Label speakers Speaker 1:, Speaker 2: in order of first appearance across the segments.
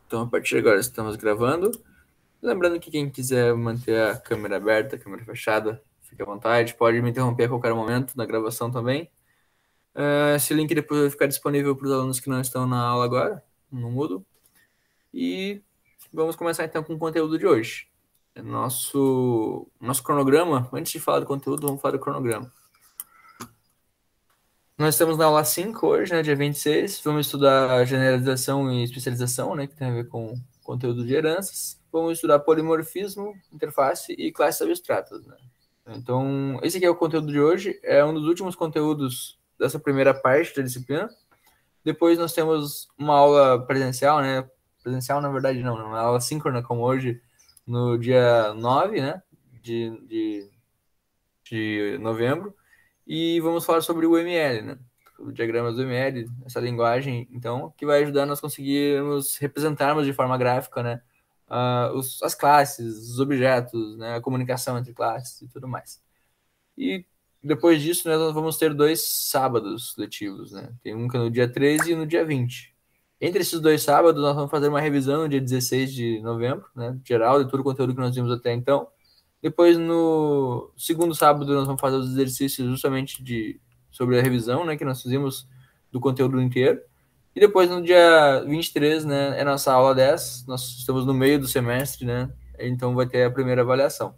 Speaker 1: Então, a partir de agora, estamos gravando. Lembrando que quem quiser manter a câmera aberta, a câmera fechada, fique à vontade. Pode me interromper a qualquer momento na gravação também. Esse link depois vai ficar disponível para os alunos que não estão na aula agora, no Moodle. E vamos começar então com o conteúdo de hoje. Nosso cronograma, antes de falar do conteúdo, vamos falar do cronograma. Nós estamos na aula 5 hoje, né, dia 26. Vamos estudar generalização e especialização, né, que tem a ver com conteúdo de heranças. Vamos estudar polimorfismo, interface e classes abstratas, né? Então, esse aqui é o conteúdo de hoje. É um dos últimos conteúdos dessa primeira parte da disciplina. Depois nós temos uma aula presencial, né? Presencial, na verdade, não. Uma aula síncrona, como hoje, no dia 9, né? De novembro. E vamos falar sobre o ML, né? O diagrama do ML, essa linguagem, então, que vai ajudar nós conseguirmos representarmos de forma gráfica, né? As classes, os objetos, né? A comunicação entre classes e tudo mais. E depois disso, né, nós vamos ter 2 sábados letivos, né? Tem um que é no dia 13 e no dia 20. Entre esses 2 sábados, nós vamos fazer uma revisão no dia 16 de novembro, né? Geral, de todo o conteúdo que nós vimos até então. Depois, no segundo sábado, nós vamos fazer os exercícios justamente sobre a revisão, né, que nós fizemos do conteúdo inteiro. E depois, no dia 23, né, é nossa aula 10. Nós estamos no meio do semestre, né? Então, vai ter a primeira avaliação.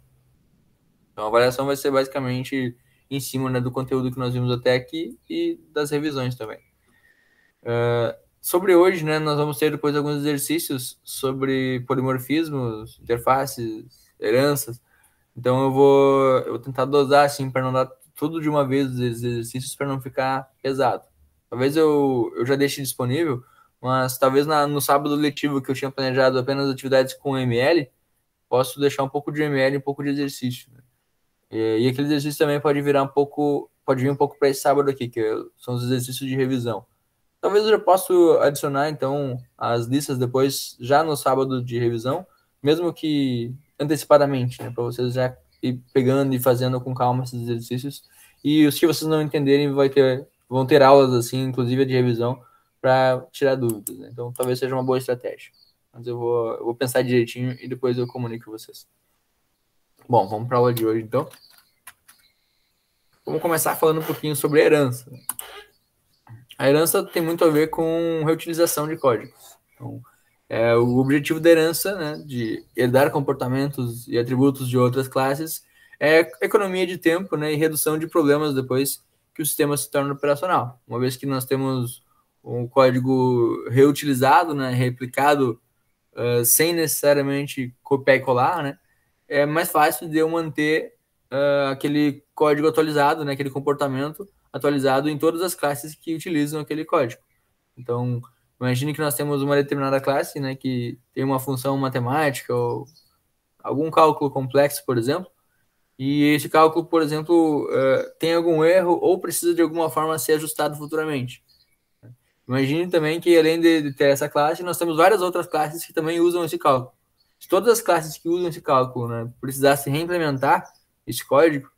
Speaker 1: Então, a avaliação vai ser basicamente em cima, né, do conteúdo que nós vimos até aqui e das revisões também. Sobre hoje, né, nós vamos ter depois alguns exercícios sobre polimorfismos, interfaces, heranças. Então eu vou tentar dosar assim para não dar tudo de uma vez os exercícios para não ficar pesado. Talvez eu já deixe disponível, mas talvez no sábado letivo que eu tinha planejado apenas atividades com ML, posso deixar um pouco de ML e um pouco de exercício, né? E aquele exercício também pode vir um pouco para esse sábado aqui, que são os exercícios de revisão. Talvez eu já possa adicionar, então, as listas depois, já no sábado de revisão, mesmo que antecipadamente, né? Para vocês já ir pegando e fazendo com calma esses exercícios. E os que vocês não entenderem vão ter aulas, assim, inclusive de revisão, para tirar dúvidas, né? Então, talvez seja uma boa estratégia. Mas eu vou pensar direitinho e depois eu comunico com vocês. Bom, vamos para a aula de hoje, então. Vamos começar falando um pouquinho sobre a herança. A herança tem muito a ver com reutilização de códigos. Então, o objetivo da herança, né, de herdar comportamentos e atributos de outras classes, é economia de tempo, né, e redução de problemas depois que o sistema se torna operacional. Uma vez que nós temos um código reutilizado, né, replicado, sem necessariamente copiar e colar, né, é mais fácil de eu manter aquele código atualizado, né, aquele comportamento atualizado em todas as classes que utilizam aquele código. Então, imagine que nós temos uma determinada classe, né, que tem uma função matemática ou algum cálculo complexo, por exemplo, e esse cálculo, por exemplo, tem algum erro ou precisa de alguma forma ser ajustado futuramente. Imagine também que, além de ter essa classe, nós temos várias outras classes que também usam esse cálculo. Se todas as classes que usam esse cálculo, né, precisassem reimplementar esse código,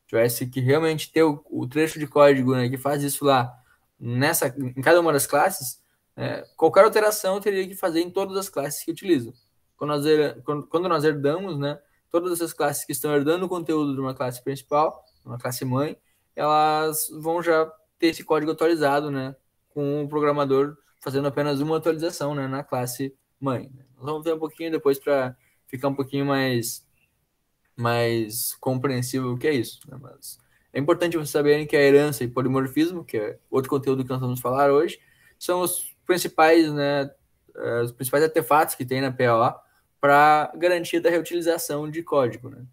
Speaker 1: tivesse que realmente ter o trecho de código, né, que faz isso lá em cada uma das classes, qualquer alteração teria que fazer em todas as classes que utilizam. Quando nós herdamos, né, todas essas classes que estão herdando o conteúdo de uma classe principal, uma classe mãe, elas vão já ter esse código atualizado, né, com o programador fazendo apenas uma atualização, né, na classe mãe. Nós vamos ver um pouquinho depois para ficar um pouquinho mais compreensível o que é isso, né? Mas é importante vocês saberem que a herança e polimorfismo, que é outro conteúdo que nós vamos falar hoje, são os principais, né, os principais artefatos que tem na POA para garantia da reutilização de código, né?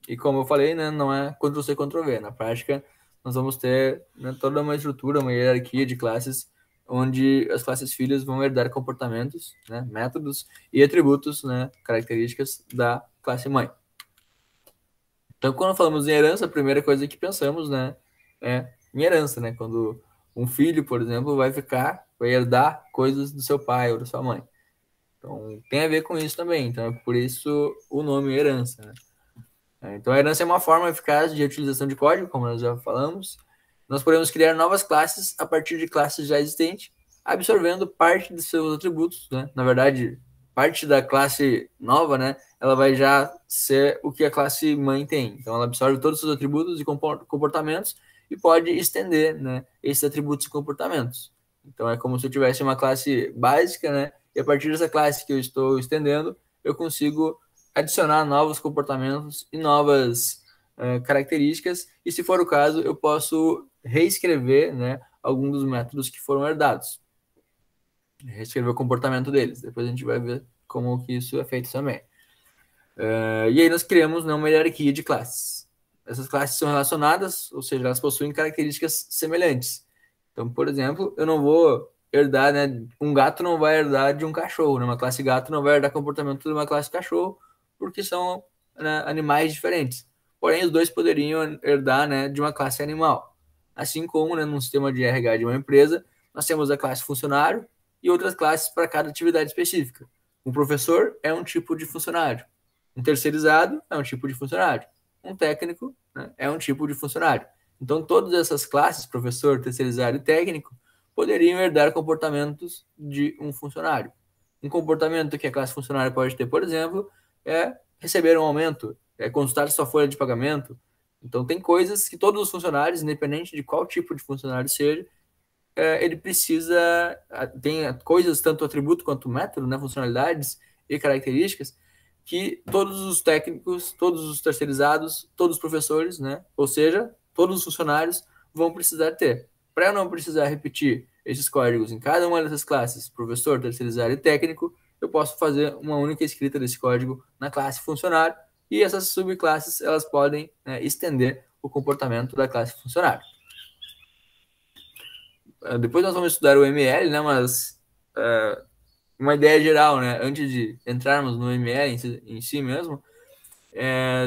Speaker 1: E como eu falei, né, não é Ctrl+C, Ctrl+V. Na prática, nós vamos ter, né, toda uma estrutura, uma hierarquia de classes, onde as classes filhas vão herdar comportamentos, né, métodos e atributos, né, características da classe mãe. Então, quando falamos em herança, a primeira coisa que pensamos, né, é em herança, né? Quando um filho, por exemplo, vai herdar coisas do seu pai ou da sua mãe. Então, tem a ver com isso também. Então, é por isso o nome herança, né? Então, a herança é uma forma eficaz de utilização de código, como nós já falamos. Nós podemos criar novas classes a partir de classes já existentes, absorvendo parte de seus atributos, né? Na verdade, parte da classe nova, né? Ela vai já ser o que a classe mãe tem. Então, ela absorve todos os seus atributos e comportamentos e pode estender, né, esses atributos e comportamentos. Então, é como se eu tivesse uma classe básica, né? E a partir dessa classe que eu estou estendendo, eu consigo adicionar novos comportamentos e novas características. E, se for o caso, eu posso reescrever, né, alguns dos métodos que foram herdados. Reescrever o comportamento deles. Depois a gente vai ver como que isso é feito também. E aí nós criamos, né, uma hierarquia de classes. Essas classes são relacionadas, ou seja, elas possuem características semelhantes. Então, por exemplo, eu não vou herdar, né, um gato não vai herdar de um cachorro, né, uma classe gato não vai herdar comportamento de uma classe cachorro, porque são, né, animais diferentes. Porém, os dois poderiam herdar, né, de uma classe animal. Assim como, né, num sistema de RH de uma empresa, nós temos a classe funcionário e outras classes para cada atividade específica. Um professor é um tipo de funcionário. Um terceirizado é um tipo de funcionário. Um técnico, né, é um tipo de funcionário. Então, todas essas classes, professor, terceirizado e técnico, poderiam herdar comportamentos de um funcionário. Um comportamento que a classe funcionária pode ter, por exemplo, é receber um aumento, é consultar sua folha de pagamento. Então, tem coisas que todos os funcionários, independente de qual tipo de funcionário seja, ele precisa, tem coisas, tanto atributo quanto método, né, funcionalidades e características, que todos os técnicos, todos os terceirizados, todos os professores, né, ou seja, todos os funcionários vão precisar ter. Para eu não precisar repetir esses códigos em cada uma dessas classes, professor, terceirizado e técnico, eu posso fazer uma única escrita desse código na classe funcionário, e essas subclasses elas podem, né, estender o comportamento da classe funcionário. Depois nós vamos estudar o ML, né? Mas uma ideia geral, né? Antes de entrarmos no ML em si mesmo,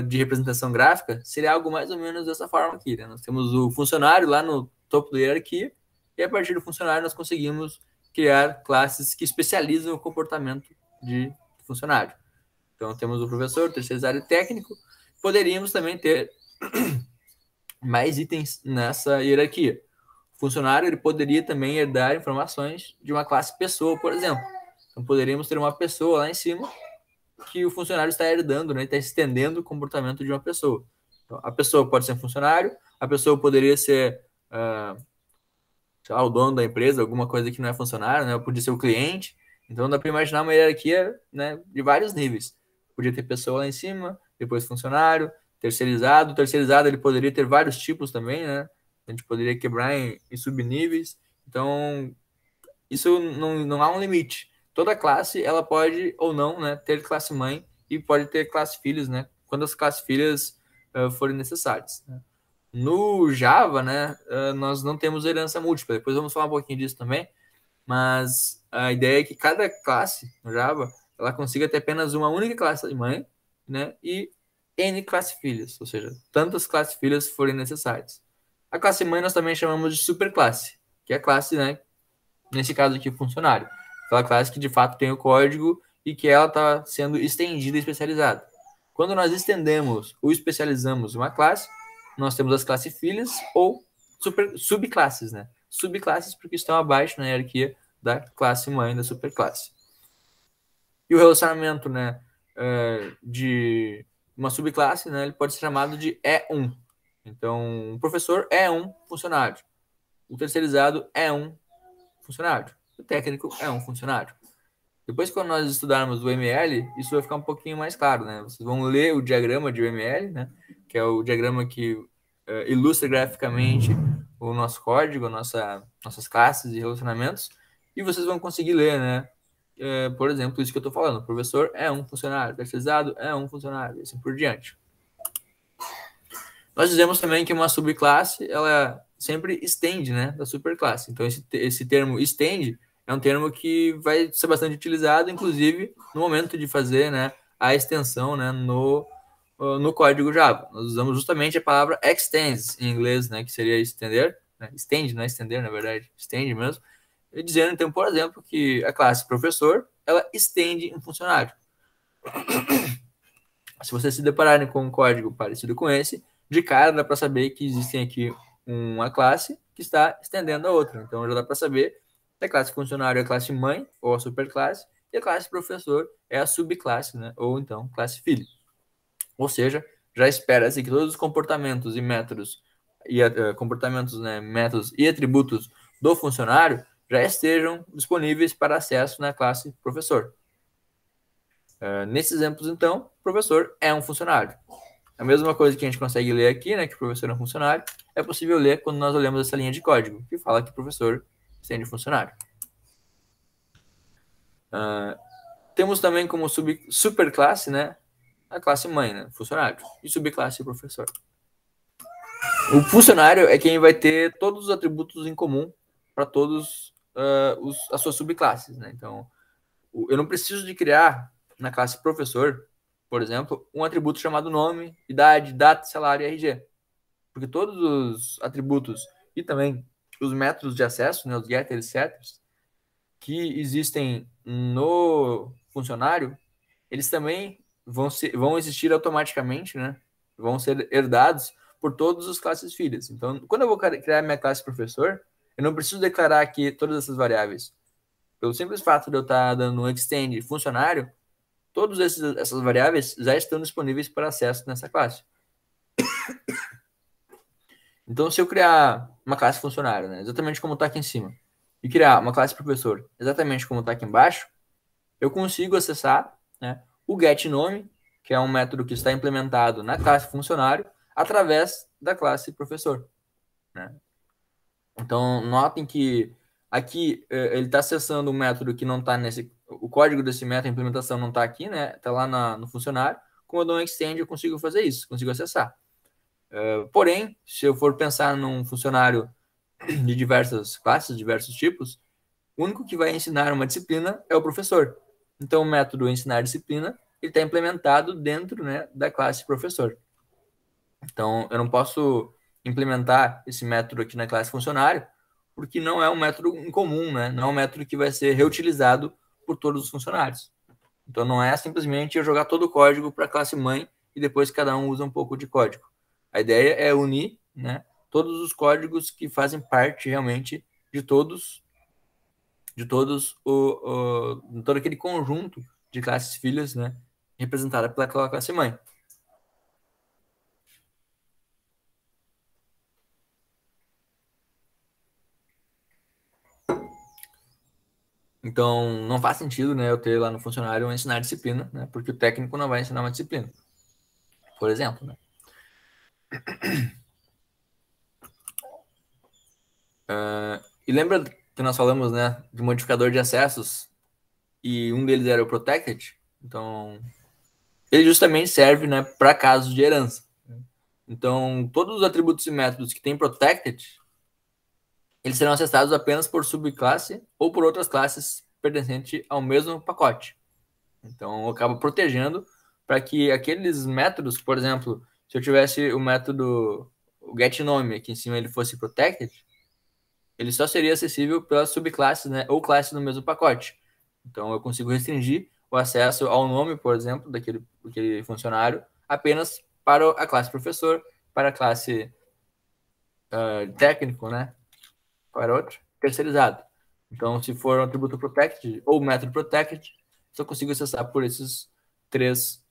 Speaker 1: de representação gráfica, seria algo mais ou menos dessa forma aqui, né? Nós temos o funcionário lá no topo da hierarquia, e a partir do funcionário nós conseguimos criar classes que especializam o comportamento de funcionário. Então temos o professor, terceirizado e técnico. Poderíamos também ter mais itens nessa hierarquia. O funcionário ele poderia também herdar informações de uma classe pessoa, por exemplo. Então poderíamos ter uma pessoa lá em cima que o funcionário está herdando, né? Está estendendo o comportamento de uma pessoa. Então, a pessoa pode ser um funcionário, a pessoa poderia ser o dono da empresa, alguma coisa que não é funcionário, né? Podia ser o cliente. Então dá para imaginar uma hierarquia, né, de vários níveis. Podia ter pessoa lá em cima, depois funcionário, terceirizado. O terceirizado ele poderia ter vários tipos também, né? A gente poderia quebrar em subníveis. Então, isso não há um limite. Toda classe, ela pode ou não, né, ter classe mãe e pode ter classe filhos, né, quando as classes filhas forem necessárias. Né. No Java, né, nós não temos herança múltipla. Depois vamos falar um pouquinho disso também. Mas a ideia é que cada classe no Java, ela consiga ter apenas uma única classe mãe, né, e N classe filhas, ou seja, tantas classes filhas forem necessárias. A classe mãe nós também chamamos de superclasse, que é a classe, né, nesse caso aqui, funcionário. Aquela classe que de fato tem o código e que ela está sendo estendida e especializada. Quando nós estendemos ou especializamos uma classe, nós temos as classes filhas ou subclasses, né? Subclasses porque estão abaixo na hierarquia da classe mãe da superclasse. E o relacionamento, né, de uma subclasse, né, ele pode ser chamado de E1. Então, o professor é um funcionário. O terceirizado é um funcionário. O técnico é um funcionário. Depois, quando nós estudarmos o ML, isso vai ficar um pouquinho mais claro, né? Vocês vão ler o diagrama de ML, né? Que é o diagrama que ilustra graficamente o nosso código, nossas classes e relacionamentos, e vocês vão conseguir ler, né? Por exemplo, isso que eu estou falando. O professor é um funcionário, terceirizado é um funcionário, e assim por diante. Nós dizemos também que uma subclasse, ela sempre estende, né, da superclasse. Então, esse termo estende é um termo que vai ser bastante utilizado, inclusive, no momento de fazer, né, a extensão, né, no código Java. Nós usamos justamente a palavra extends em inglês, né, que seria estender, né, estende, não é estender, na verdade, estende mesmo, e dizendo, então, por exemplo, que a classe professor, ela estende um funcionário. Se vocês se depararem com um código parecido com esse, de cara dá para saber que existem aqui uma classe que está estendendo a outra. Então já dá para saber A classe funcionário é a classe mãe, ou a superclasse, e a classe professor é a subclasse, né? Ou então classe filho. Ou seja, já espera-se que todos os comportamentos e métodos comportamentos, né, métodos e atributos do funcionário já estejam disponíveis para acesso na classe professor. Nesses exemplos, então, o professor é um funcionário. A mesma coisa que a gente consegue ler aqui, né, que o professor é um funcionário, é possível ler quando nós olhamos essa linha de código, que fala que o professor sendo funcionário. Temos também como superclasse, né, a classe mãe, né, funcionário, e subclasse professor. O funcionário é quem vai ter todos os atributos em comum para todos as suas subclasses, né? Então, eu não preciso de criar na classe professor, por exemplo, um atributo chamado nome, idade, data, salário e RG. Porque todos os atributos e também os métodos de acesso, né, os getters e setters, que existem no funcionário, eles também vão existir automaticamente, né? Vão ser herdados por todas as classes filhas. Então, quando eu vou criar minha classe professor, eu não preciso declarar aqui todas essas variáveis. Pelo simples fato de eu estar dando um extend funcionário, todas essas variáveis já estão disponíveis para acesso nessa classe. Então, se eu criar uma classe funcionário, né, exatamente como está aqui em cima, e criar uma classe professor, exatamente como está aqui embaixo, eu consigo acessar, né, o getNome, que é um método que está implementado na classe funcionário, através da classe professor. Né? Então, notem que aqui ele está acessando um método que não está nesse... O código desse método, a implementação não está aqui, né? Está lá no funcionário. Como eu dou um extend, eu consigo fazer isso, consigo acessar. Porém, se eu for pensar num funcionário de diversas classes, diversos tipos, o único que vai ensinar uma disciplina é o professor. Então, o método ensinar disciplina está implementado dentro, né, da classe professor. Então, eu não posso implementar esse método aqui na classe funcionário, porque não é um método em comum, né? Não é um método que vai ser reutilizado por todos os funcionários. Então, não é simplesmente eu jogar todo o código para a classe mãe e depois cada um usa um pouco de código. A ideia é unir, né, todos os códigos que fazem parte realmente de todos todo aquele conjunto de classes filhas, né, representada pela classe mãe. Então, não faz sentido, né, eu ter lá no funcionário ensinar disciplina, né, porque o técnico não vai ensinar uma disciplina, por exemplo, né. E lembra que nós falamos, né, de modificador de acessos e um deles era o protected? Então, ele justamente serve, né, para casos de herança. Então, todos os atributos e métodos que têm protected, eles serão acessados apenas por subclasse ou por outras classes pertencentes ao mesmo pacote. Então, eu acabo protegendo para que aqueles métodos, por exemplo, se eu tivesse o método o getNome aqui em cima, ele fosse protected, ele só seria acessível pelas subclasses, né, ou classes no mesmo pacote. Então, eu consigo restringir o acesso ao nome, por exemplo, daquele funcionário, apenas para a classe professor, para a classe técnico, né, para outro, terceirizado. Então, se for um atributo protected ou método protected, só consigo acessar por esses três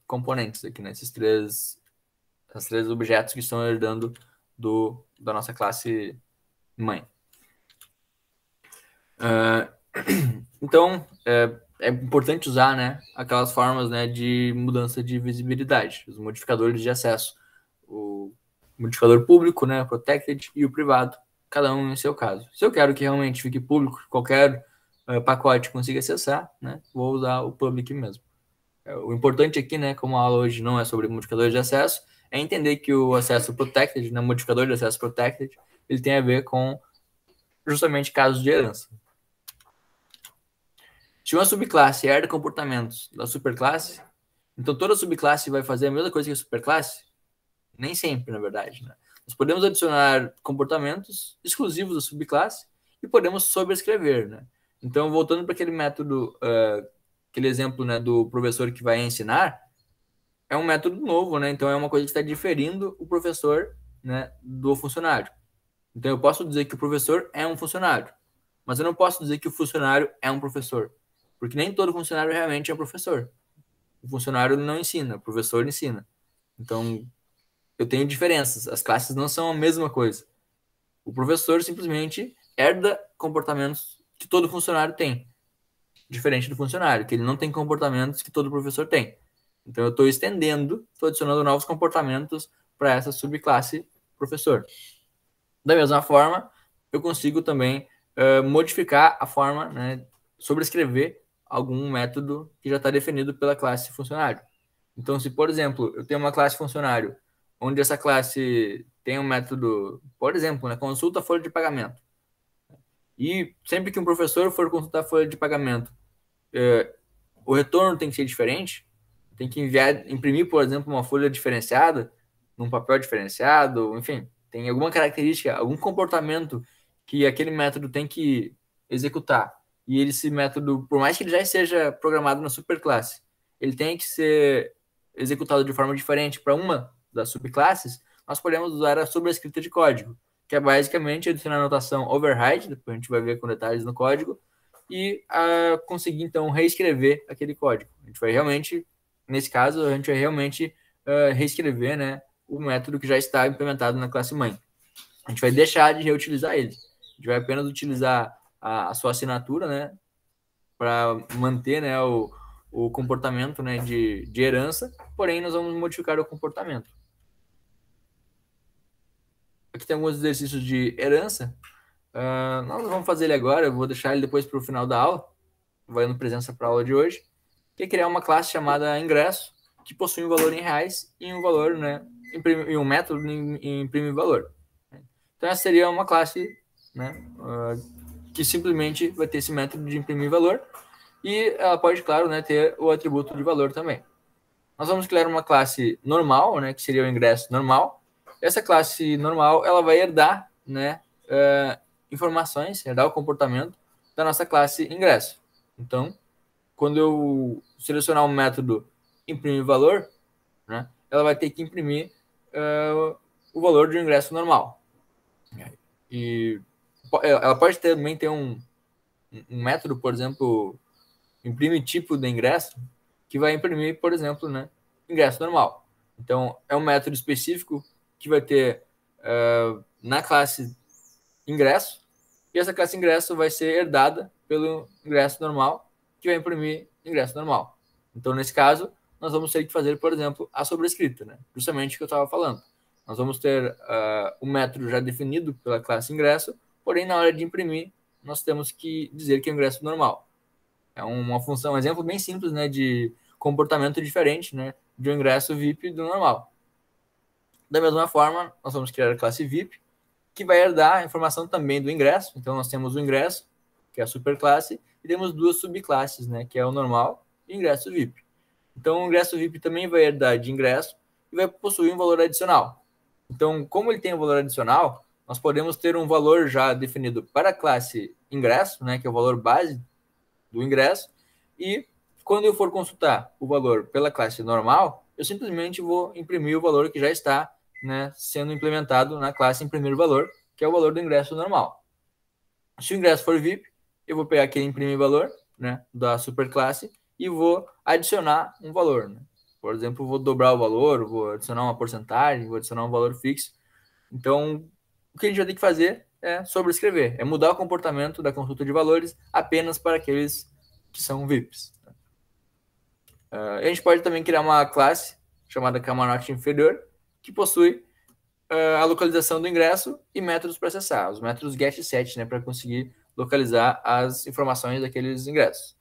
Speaker 1: componentes aqui, né? Esses três objetos que estão herdando da nossa classe mãe. Então, é importante usar, né, aquelas formas, né, de mudança de visibilidade, os modificadores de acesso, o modificador público, né, protected, e o privado, cada um em seu caso. Se eu quero que realmente fique público, qualquer pacote consiga acessar, né, vou usar o public mesmo. O importante aqui, né, como a aula hoje não é sobre modificadores de acesso, é entender que o acesso protected, né, modificador de acesso protected, ele tem a ver com justamente casos de herança. Se uma subclasse herda comportamentos da superclasse, então toda subclasse vai fazer a mesma coisa que a superclasse? Nem sempre, na verdade. Né? Nós podemos adicionar comportamentos exclusivos da subclasse e podemos sobrescrever. Né? Então, voltando para aquele método, aquele exemplo, né, do professor que vai ensinar, é um método novo, né? Então é uma coisa que está diferindo o professor, né, do funcionário. Então eu posso dizer que o professor é um funcionário. mas eu não posso dizer que o funcionário é um professor, porque nem todo funcionário realmente é um professor. O funcionário não ensina, o professor ensina. Então, eu tenho diferenças. As classes não são a mesma coisa. O professor simplesmente herda comportamentos que todo funcionário tem, diferente do funcionário, que ele não tem comportamentos que todo professor tem. Então, eu estou estendendo, estou adicionando novos comportamentos para essa subclasse professor. Da mesma forma, eu consigo também modificar a forma, né, sobrescrever algum método que já está definido pela classe funcionário. Então, se, por exemplo, eu tenho uma classe funcionário, onde essa classe tem um método, por exemplo, né, consulta folha de pagamento. E sempre que um professor for consultar a folha de pagamento, o retorno tem que ser diferente, tem que imprimir, por exemplo, uma folha diferenciada, num papel diferenciado, enfim, tem alguma característica, algum comportamento que aquele método tem que executar. E esse método, por mais que ele já seja programado na superclasse, ele tem que ser executado de forma diferente para uma das subclasses, nós podemos usar a sobrescrita de código, que é basicamente adicionar a notação override, depois a gente vai ver com detalhes no código, e conseguir, então, reescrever aquele código. A gente vai realmente, nesse caso, a gente vai realmente reescrever, né, o método que já está implementado na classe mãe. A gente vai deixar de reutilizar ele. A gente vai apenas utilizar a sua assinatura, né, para manter, né, o comportamento, né, de herança, porém nós vamos modificar o comportamento. Aqui tem alguns exercícios de herança. Nós vamos fazer ele agora, eu vou deixar ele depois para o final da aula, valendo presença para a aula de hoje, que é criar uma classe chamada ingresso, que possui um valor em reais e um valor, né, e um método em imprimir valor. Então essa seria uma classe, né, que simplesmente vai ter esse método de imprimir valor e ela pode, claro, né, ter o atributo de valor também. Nós vamos criar uma classe normal, né, que seria o ingresso normal. Essa classe normal ela vai herdar, né, informações, herdar o comportamento da nossa classe ingresso. Então, quando eu selecionar um método imprimir valor, né, ela vai ter que imprimir o valor de um ingresso normal. E ela pode também ter um método, por exemplo, imprime tipo de ingresso, que vai imprimir, por exemplo, né, ingresso normal. Então, é um método específico que vai ter na classe ingresso, e essa classe ingresso vai ser herdada pelo ingresso normal, que vai imprimir ingresso normal. Então, nesse caso, nós vamos ter que fazer, por exemplo, a sobrescrita, né? Justamente o que eu estava falando. Nós vamos ter o método já definido pela classe ingresso, porém, na hora de imprimir, nós temos que dizer que é o ingresso normal. É uma função, um exemplo bem simples, né, de comportamento diferente, né, de um ingresso VIP do normal. Da mesma forma, nós vamos criar a classe VIP, que vai herdar a informação também do ingresso. Então, nós temos o ingresso, que é a superclasse, e temos duas subclasses, né, que é o normal e o ingresso VIP. Então, o ingresso VIP também vai herdar de ingresso e vai possuir um valor adicional. Então, como ele tem um valor adicional, nós podemos ter um valor já definido para a classe ingresso, né, que é o valor base do ingresso, e quando eu for consultar o valor pela classe normal, eu simplesmente vou imprimir o valor que já está, né, sendo implementado na classe imprimir valor, que é o valor do ingresso normal. Se o ingresso for VIP, eu vou pegar aquele imprimir valor, né, da superclasse e vou adicionar um valor. Né? Por exemplo, vou dobrar o valor, vou adicionar uma porcentagem, vou adicionar um valor fixo. Então, o que a gente vai ter que fazer é sobrescrever, é mudar o comportamento da consulta de valores apenas para aqueles que são VIPs. A gente pode também criar uma classe chamada camarote inferior, que possui a localização do ingresso e métodos para acessar, os métodos get e set, né, para conseguir localizar as informações daqueles ingressos.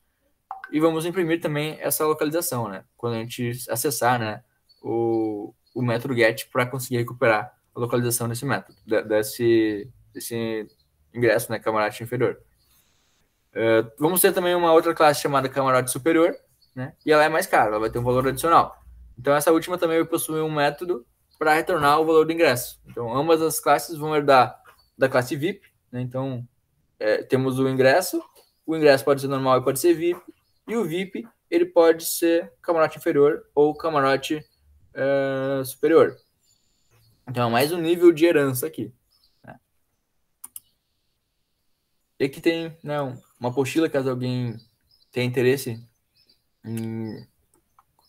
Speaker 1: E vamos imprimir também essa localização, né, quando a gente acessar, né, o método get para conseguir recuperar a localização desse método, desse ingresso, né, camarote inferior. Vamos ter também uma outra classe chamada camarote superior, né, e ela é mais cara, ela vai ter um valor adicional. Então, essa última também vai possuir um método para retornar o valor do ingresso. Então, ambas as classes vão herdar da classe VIP. Né? Então, temos o ingresso pode ser normal e pode ser VIP, e o VIP ele pode ser camarote inferior ou camarote superior. Então, é mais um nível de herança aqui. Né? E aqui tem, né, uma apostila, caso alguém tenha interesse em,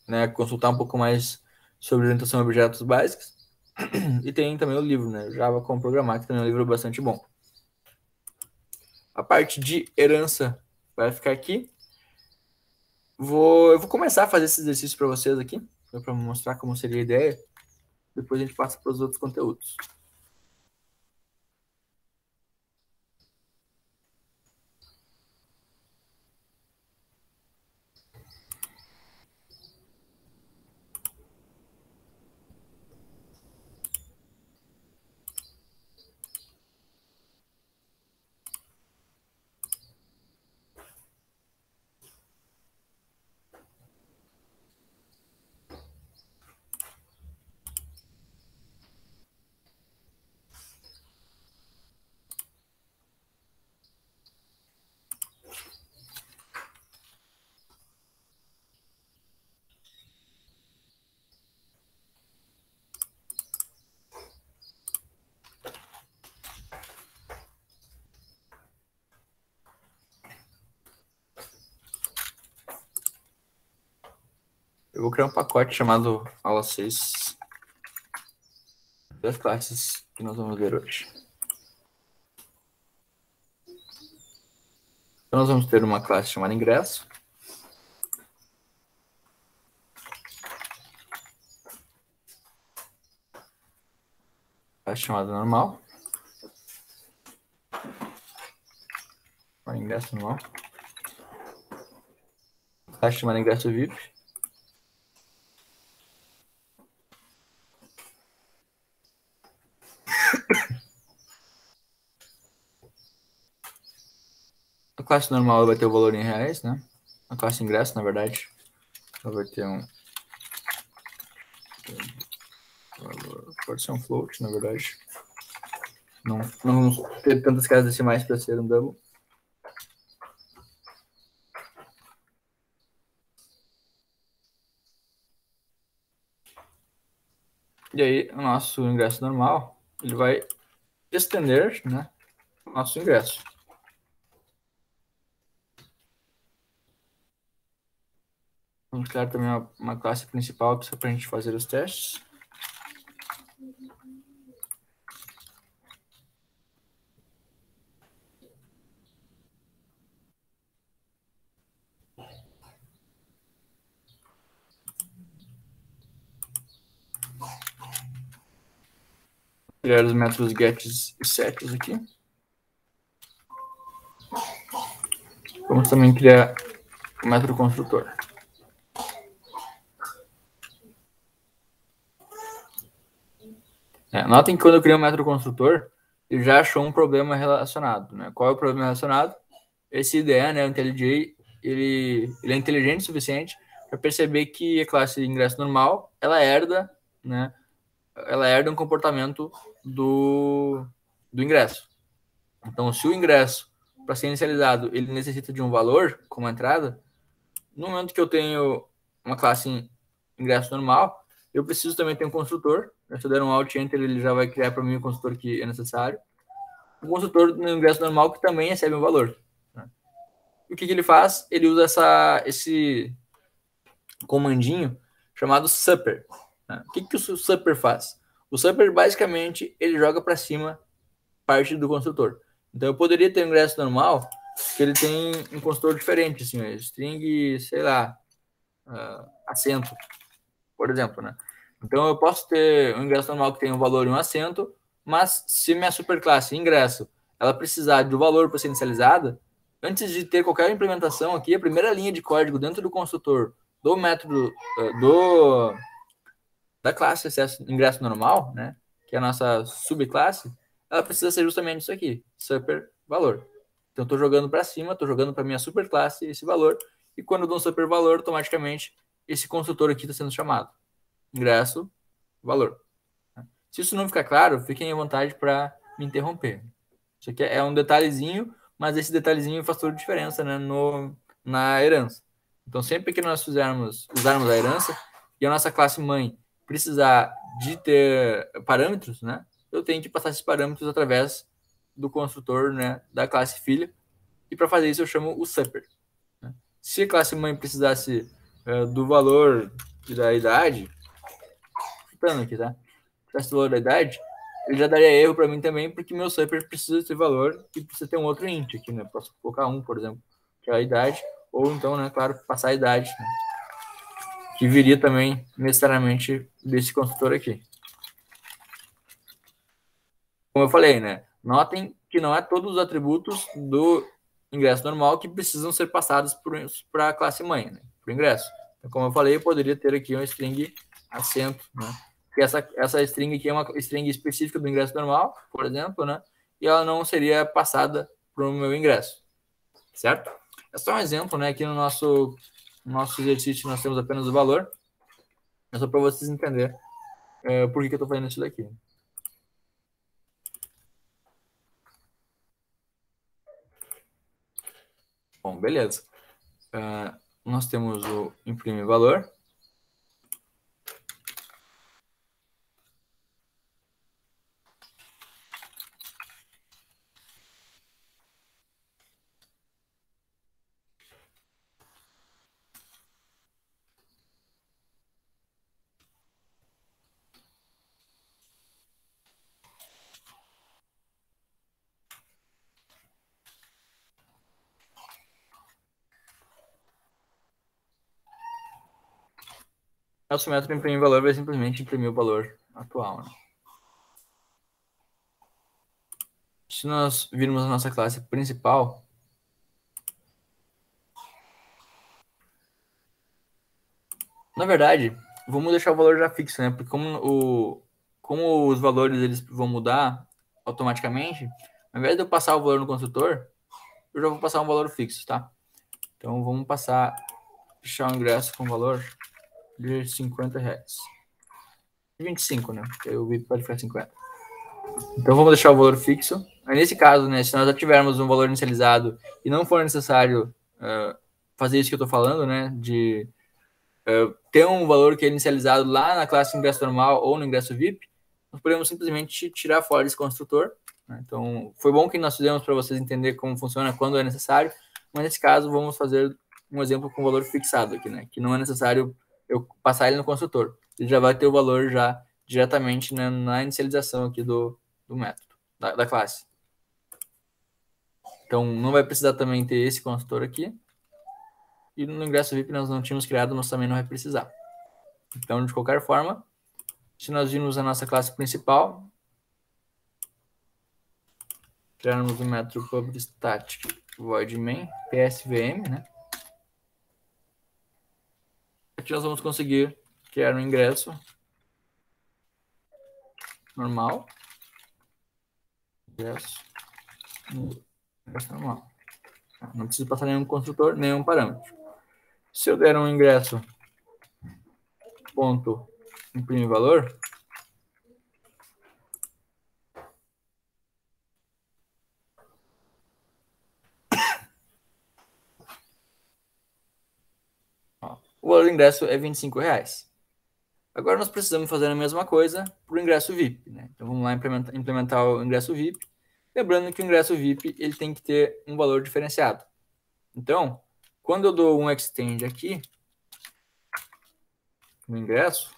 Speaker 1: né, consultar um pouco mais sobre orientação a objetos básicos. E tem também o livro, né, Java como Programar, que também é um livro bastante bom. A parte de herança vai ficar aqui. Eu vou começar a fazer esse exercício para vocês aqui, para mostrar como seria a ideia. Depois a gente passa para os outros conteúdos. Eu vou criar um pacote chamado aula 6 das classes que nós vamos ver hoje. Então, nós vamos ter uma classe chamada ingresso. Classe chamada normal. Ingresso normal. Classe chamada ingresso VIP. A classe normal vai ter o valor em reais, né? A classe ingresso, na verdade, vai ter pode ser um float, na verdade. Não vamos ter tantas casas decimais para ser um double. E aí, o nosso ingresso normal, ele vai estender, né, o nosso ingresso. Vamos criar também uma classe principal que é para a gente fazer os testes. Criar os métodos gets e sets aqui. Vamos também criar o método construtor. Notem que quando eu criei um método construtor, ele já achou um problema relacionado. Né? Qual é o problema relacionado? Esse IDE, né, o IntelliJ, ele é inteligente o suficiente para perceber que a classe de ingresso normal, ela herda, né, um comportamento do ingresso. Então, se o ingresso, para ser inicializado, ele necessita de um valor como entrada, no momento que eu tenho uma classe ingresso normal, eu preciso também ter um construtor. Se eu der um Alt Enter, ele já vai criar para mim o construtor que é necessário. Um construtor no ingresso normal que também recebe um valor. E o que ele faz? Ele usa esse comandinho chamado supper. O que o supper faz? O supper, basicamente, ele joga para cima parte do construtor. Então, eu poderia ter um ingresso normal que ele tem um construtor diferente, assim, string, sei lá, acento, por exemplo, né? Então, eu posso ter um ingresso normal que tem um valor e um acento, mas se minha superclasse ingresso, ela precisar do valor para ser inicializada, antes de ter qualquer implementação aqui, a primeira linha de código dentro do construtor do método da classe ingresso normal, né, que é a nossa subclasse, ela precisa ser justamente isso aqui, super valor. Então, estou jogando para cima, estou jogando para minha superclasse esse valor, e quando eu dou um super valor, automaticamente esse construtor aqui está sendo chamado. Ingresso, valor. Se isso não ficar claro, fiquem à vontade para me interromper. Isso aqui é um detalhezinho, mas esse detalhezinho faz toda a diferença, né, na herança. Então, sempre que nós usarmos a herança e a nossa classe mãe precisar de ter parâmetros, né, eu tenho que passar esses parâmetros através do construtor, né, da classe filha, e para fazer isso eu chamo o super. Né? Se a classe mãe precisasse do valor da idade, chutando aqui, tá? Precisasse do valor da idade, ele já daria erro para mim também, porque meu super precisa ter valor e precisa ter um outro int aqui, né? Posso colocar 1, por exemplo, que é a idade, ou então, né, claro, passar a idade, né? Que viria também necessariamente desse construtor aqui. Como eu falei, né? Notem que não é todos os atributos do ingresso normal que precisam ser passados para a classe mãe, né? Para o ingresso. Então, como eu falei, eu poderia ter aqui uma string acento, né? Porque essa string aqui é uma string específica do ingresso normal, por exemplo, né? E ela não seria passada para o meu ingresso, certo? É só um exemplo, né? Aqui no nosso exercício nós temos apenas o valor. É só para vocês entenderem por que eu estou fazendo isso daqui. Bom, beleza. Nós temos o imprimir valor. Nosso método imprimir valor vai simplesmente imprimir o valor atual. Né? Se nós virmos a nossa classe principal, na verdade, vamos deixar o valor já fixo, né? Porque como os valores eles vão mudar automaticamente, ao invés de eu passar o valor no construtor, eu já vou passar um valor fixo, tá? Então vamos deixar o ingresso com valor de R$50. 25, né? Porque o VIP pode ficar 50. Então vamos deixar o valor fixo. Aí, nesse caso, né, se nós já tivermos um valor inicializado e não for necessário fazer isso que eu estou falando, né, de ter um valor que é inicializado lá na classe ingresso normal ou no ingresso VIP, nós podemos simplesmente tirar fora desse construtor. Né? Então, foi bom que nós fizemos para vocês entenderem como funciona quando é necessário, mas nesse caso vamos fazer um exemplo com valor fixado aqui, né, que não é necessário eu passar ele no construtor. Ele já vai ter o valor já diretamente, né, na inicialização aqui do método, da classe. Então, não vai precisar também ter esse construtor aqui. E no ingresso VIP nós não tínhamos criado, nós também não vai precisar. Então, de qualquer forma, se nós virmos a nossa classe principal, criarmos o método public static void main psvm, né? Aqui nós vamos conseguir criar um ingresso normal. Ingresso normal. Não preciso passar nenhum construtor, nenhum parâmetro. Se eu der um ingresso ponto imprimir valor, o valor do ingresso é R$25. Agora nós precisamos fazer a mesma coisa para o ingresso VIP. Né? Então vamos lá implementar o ingresso VIP. Lembrando que o ingresso VIP ele tem que ter um valor diferenciado. Então, quando eu dou um extend aqui no ingresso,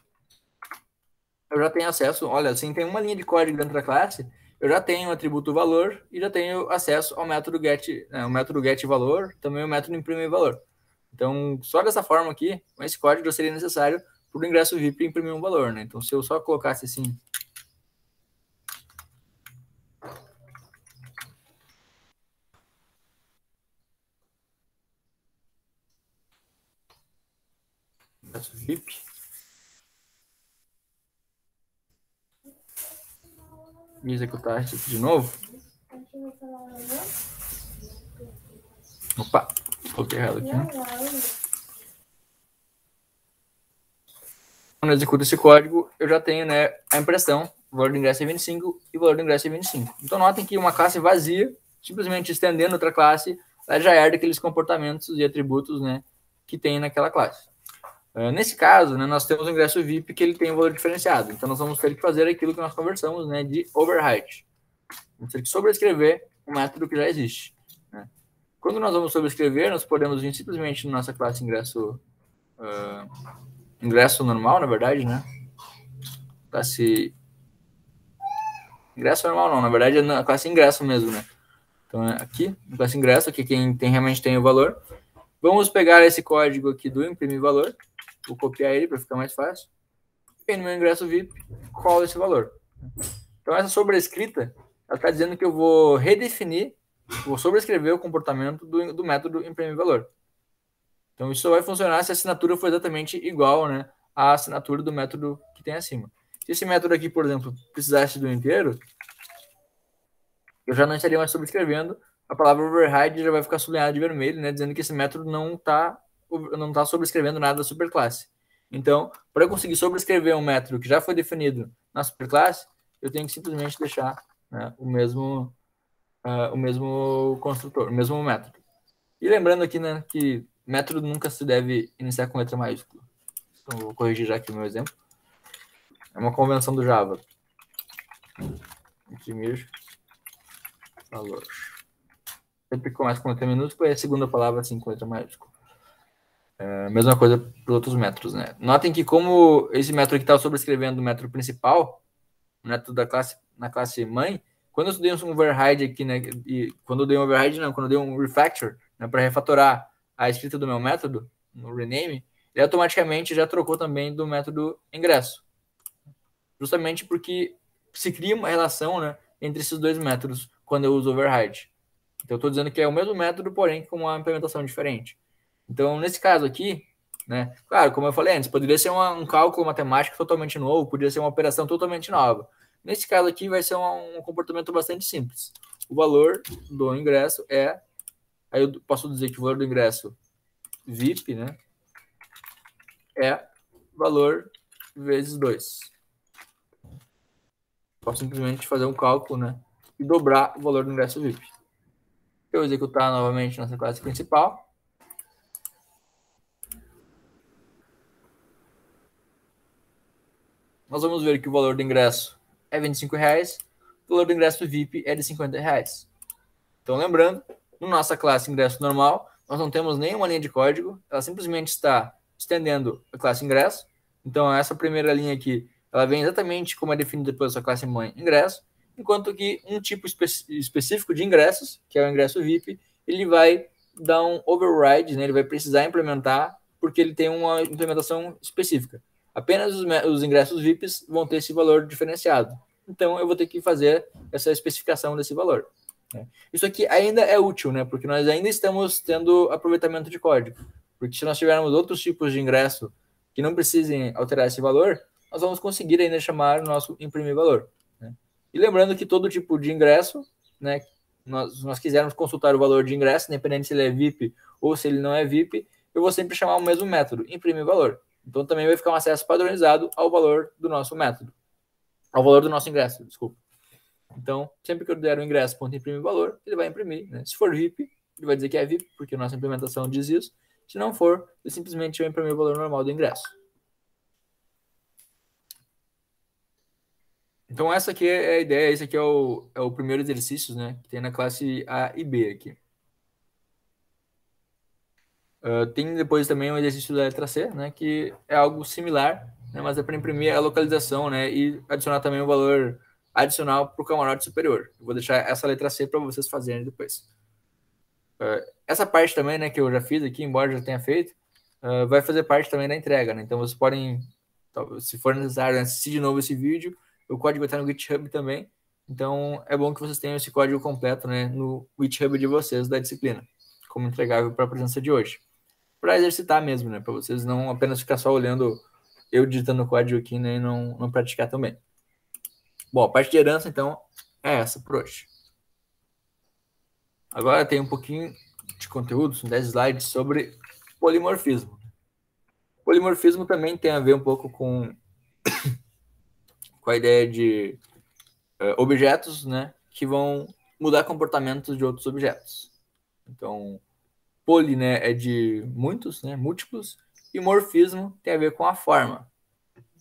Speaker 1: eu já tenho acesso, olha, assim, tem uma linha de código dentro da classe, eu já tenho o atributo valor e já tenho acesso ao método get, o método get valor, também o método imprimir valor. Então, só dessa forma aqui, com esse código já seria necessário para o ingresso VIP imprimir um valor, né? Então, se eu só colocasse assim, ingresso VIP, e executar isso aqui de novo. Opa, coloquei errado aqui. Quando eu executo esse código, eu já tenho, né, a impressão, o valor do ingresso é 25 e o valor do ingresso é 25. Então, notem que uma classe vazia, simplesmente estendendo outra classe, ela já herda aqueles comportamentos e atributos, né, que tem naquela classe. Nesse caso, né, nós temos o ingresso VIP que ele tem um valor diferenciado. Então, nós vamos ter que fazer aquilo que nós conversamos, né, de override. Vamos ter que sobrescrever o método que já existe. Né? Quando nós vamos sobrescrever, nós podemos vir simplesmente na nossa classe ingresso, ingresso normal, na verdade, né? Classe ingresso normal não, na verdade é na classe ingresso mesmo, né? Então, aqui, na classe ingresso, aqui quem realmente tem o valor. Vamos pegar esse código aqui do imprimir valor, vou copiar ele para ficar mais fácil. E no meu ingresso VIP, colo esse valor. Então, essa sobrescrita, ela está dizendo que eu vou redefinir, vou sobrescrever o comportamento do método imprimir valor. Então, isso só vai funcionar se a assinatura for exatamente igual, né, à assinatura do método que tem acima. Se esse método aqui, por exemplo, precisasse do inteiro, eu já não estaria mais sobrescrevendo, a palavra override já vai ficar sublinhada de vermelho, né, dizendo que esse método não tá sobrescrevendo nada da superclasse. Então, para eu conseguir sobrescrever um método que já foi definido na superclasse, eu tenho que simplesmente deixar, né, o mesmo construtor, o mesmo método. E lembrando aqui, né, que método nunca se deve iniciar com letra maiúscula. Então, vou corrigir já aqui o meu exemplo. É uma convenção do Java. Imprimir valor. Sempre que começa com letra minúscula e a segunda palavra assim com letra maiúscula. Mesma coisa para outros métodos, né? Notem que como esse método que está sobrescrevendo o método principal, o método da classe, na classe mãe, quando eu dei um override aqui, né? E quando eu dei um override, não, quando eu dei um refactor, né, para refatorar a escrita do meu método, no rename, ele automaticamente já trocou também do método ingresso. Justamente porque se cria uma relação, né, entre esses dois métodos quando eu uso override. Então, eu estou dizendo que é o mesmo método, porém com uma implementação diferente. Então, nesse caso aqui, né, claro, como eu falei antes, poderia ser um cálculo matemático totalmente novo, poderia ser uma operação totalmente nova. Nesse caso aqui, vai ser um comportamento bastante simples. O valor do ingresso é... Aí eu posso dizer que o valor do ingresso VIP, né, é valor vezes 2. Posso simplesmente fazer um cálculo, né, e dobrar o valor do ingresso VIP. Eu executar novamente nossa classe principal. Nós vamos ver que o valor do ingresso é R$25, o valor do ingresso VIP é de R$50. Então, lembrando, na nossa classe ingresso normal, nós não temos nenhuma linha de código, ela simplesmente está estendendo a classe ingresso. Então, essa primeira linha aqui, ela vem exatamente como é definida pela sua classe mãe ingresso, enquanto que um tipo específico de ingressos, que é o ingresso VIP, ele vai dar um override, né? Ele vai precisar implementar, porque ele tem uma implementação específica. Apenas os ingressos VIPs vão ter esse valor diferenciado. Então, eu vou ter que fazer essa especificação desse valor. Isso aqui ainda é útil, né? Porque nós ainda estamos tendo aproveitamento de código. Porque se nós tivermos outros tipos de ingresso que não precisem alterar esse valor, nós vamos conseguir ainda chamar o nosso imprimir valor. Né? E lembrando que todo tipo de ingresso, né? Nós quisermos consultar o valor de ingresso, independente se ele é VIP ou se ele não é VIP, eu vou sempre chamar o mesmo método, imprimir valor. Então também vai ficar um acesso padronizado ao valor do nosso método. Ao valor do nosso ingresso, desculpa. Então, sempre que eu der o ingresso ponto imprimir valor, ele vai imprimir. Né? Se for VIP, ele vai dizer que é VIP, porque a nossa implementação diz isso. Se não for, ele simplesmente vai imprimir o valor normal do ingresso. Então, essa aqui é a ideia. Esse aqui é o primeiro exercício, né, que tem na classe A e B aqui. Tem depois também um exercício da letra C, né, que é algo similar, né, mas é para imprimir a localização, né, e adicionar também o valor adicional para o camarote superior. Eu vou deixar essa letra C para vocês fazerem depois. Essa parte também, né, que eu já fiz aqui, embora já tenha feito, vai fazer parte também da entrega, né? Então vocês podem, se for necessário, assistir de novo esse vídeo. O código vai estar no GitHub também. Então é bom que vocês tenham esse código completo, né, no GitHub de vocês da disciplina, como entregável para a presença de hoje. Para exercitar mesmo, né? Para vocês não apenas ficar só olhando eu digitando o código aqui, né, e não praticar também. Bom, a parte de herança, então, é essa por hoje. Agora tem um pouquinho de conteúdo, são 10 slides sobre polimorfismo. Polimorfismo também tem a ver um pouco com a ideia de objetos, né, que vão mudar comportamentos de outros objetos. Então, poli, né, é de muitos, né, múltiplos, e morfismo tem a ver com a forma.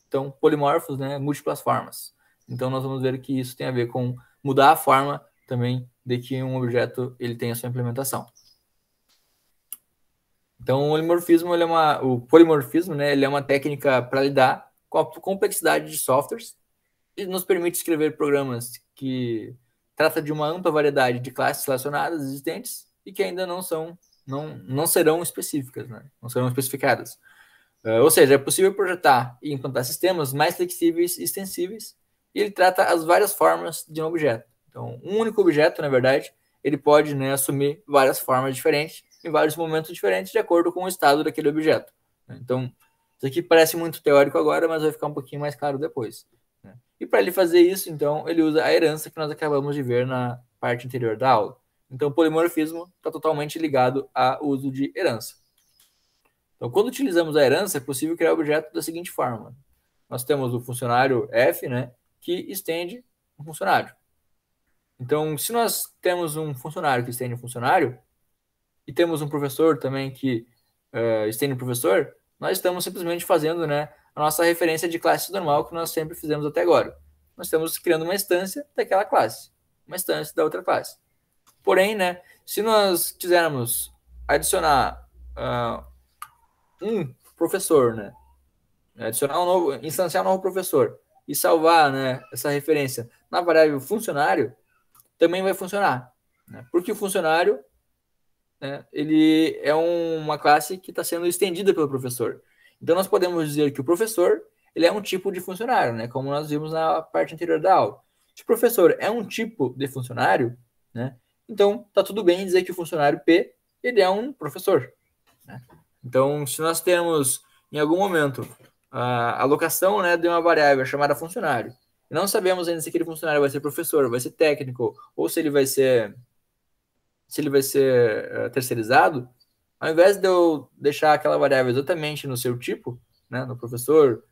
Speaker 1: Então, polimorfos, né, múltiplas formas. Então, nós vamos ver que isso tem a ver com mudar a forma também de que um objeto ele tem a sua implementação. Então, o polimorfismo, né, ele é uma técnica para lidar com a complexidade de softwares e nos permite escrever programas que trata de uma ampla variedade de classes relacionadas existentes e que ainda não serão específicas, né? Não serão especificadas. Ou seja, é possível projetar e implantar sistemas mais flexíveis e extensíveis, e ele trata as várias formas de um objeto. Então, um único objeto, na verdade, ele pode, né, assumir várias formas diferentes em vários momentos diferentes de acordo com o estado daquele objeto. Então, isso aqui parece muito teórico agora, mas vai ficar um pouquinho mais claro depois. E para ele fazer isso, então, ele usa a herança que nós acabamos de ver na parte anterior da aula. Então, o polimorfismo está totalmente ligado ao uso de herança. Então, quando utilizamos a herança, é possível criar o objeto da seguinte forma. Nós temos o funcionário f, né, que estende um funcionário. Então, se nós temos um funcionário que estende um funcionário, e temos um professor também que estende um professor, nós estamos simplesmente fazendo, né, a nossa referência de classe normal que nós sempre fizemos até agora. Nós estamos criando uma instância daquela classe, uma instância da outra classe. Porém, né, se nós quisermos adicionar um professor, né, instanciar um novo professor e salvar, né, essa referência na variável funcionário, também vai funcionar. Né? Porque o funcionário, né, ele é uma classe que está sendo estendida pelo professor. Então, nós podemos dizer que o professor ele é um tipo de funcionário, né, como nós vimos na parte anterior da aula. Se o professor é um tipo de funcionário, né, então está tudo bem dizer que o funcionário P ele é um professor. Né? Então, se nós temos em algum momento a alocação, né, de uma variável chamada funcionário, e não sabemos ainda se aquele funcionário vai ser professor, vai ser técnico, ou se ele vai ser terceirizado, ao invés de eu deixar aquela variável exatamente no seu tipo, né, no professor,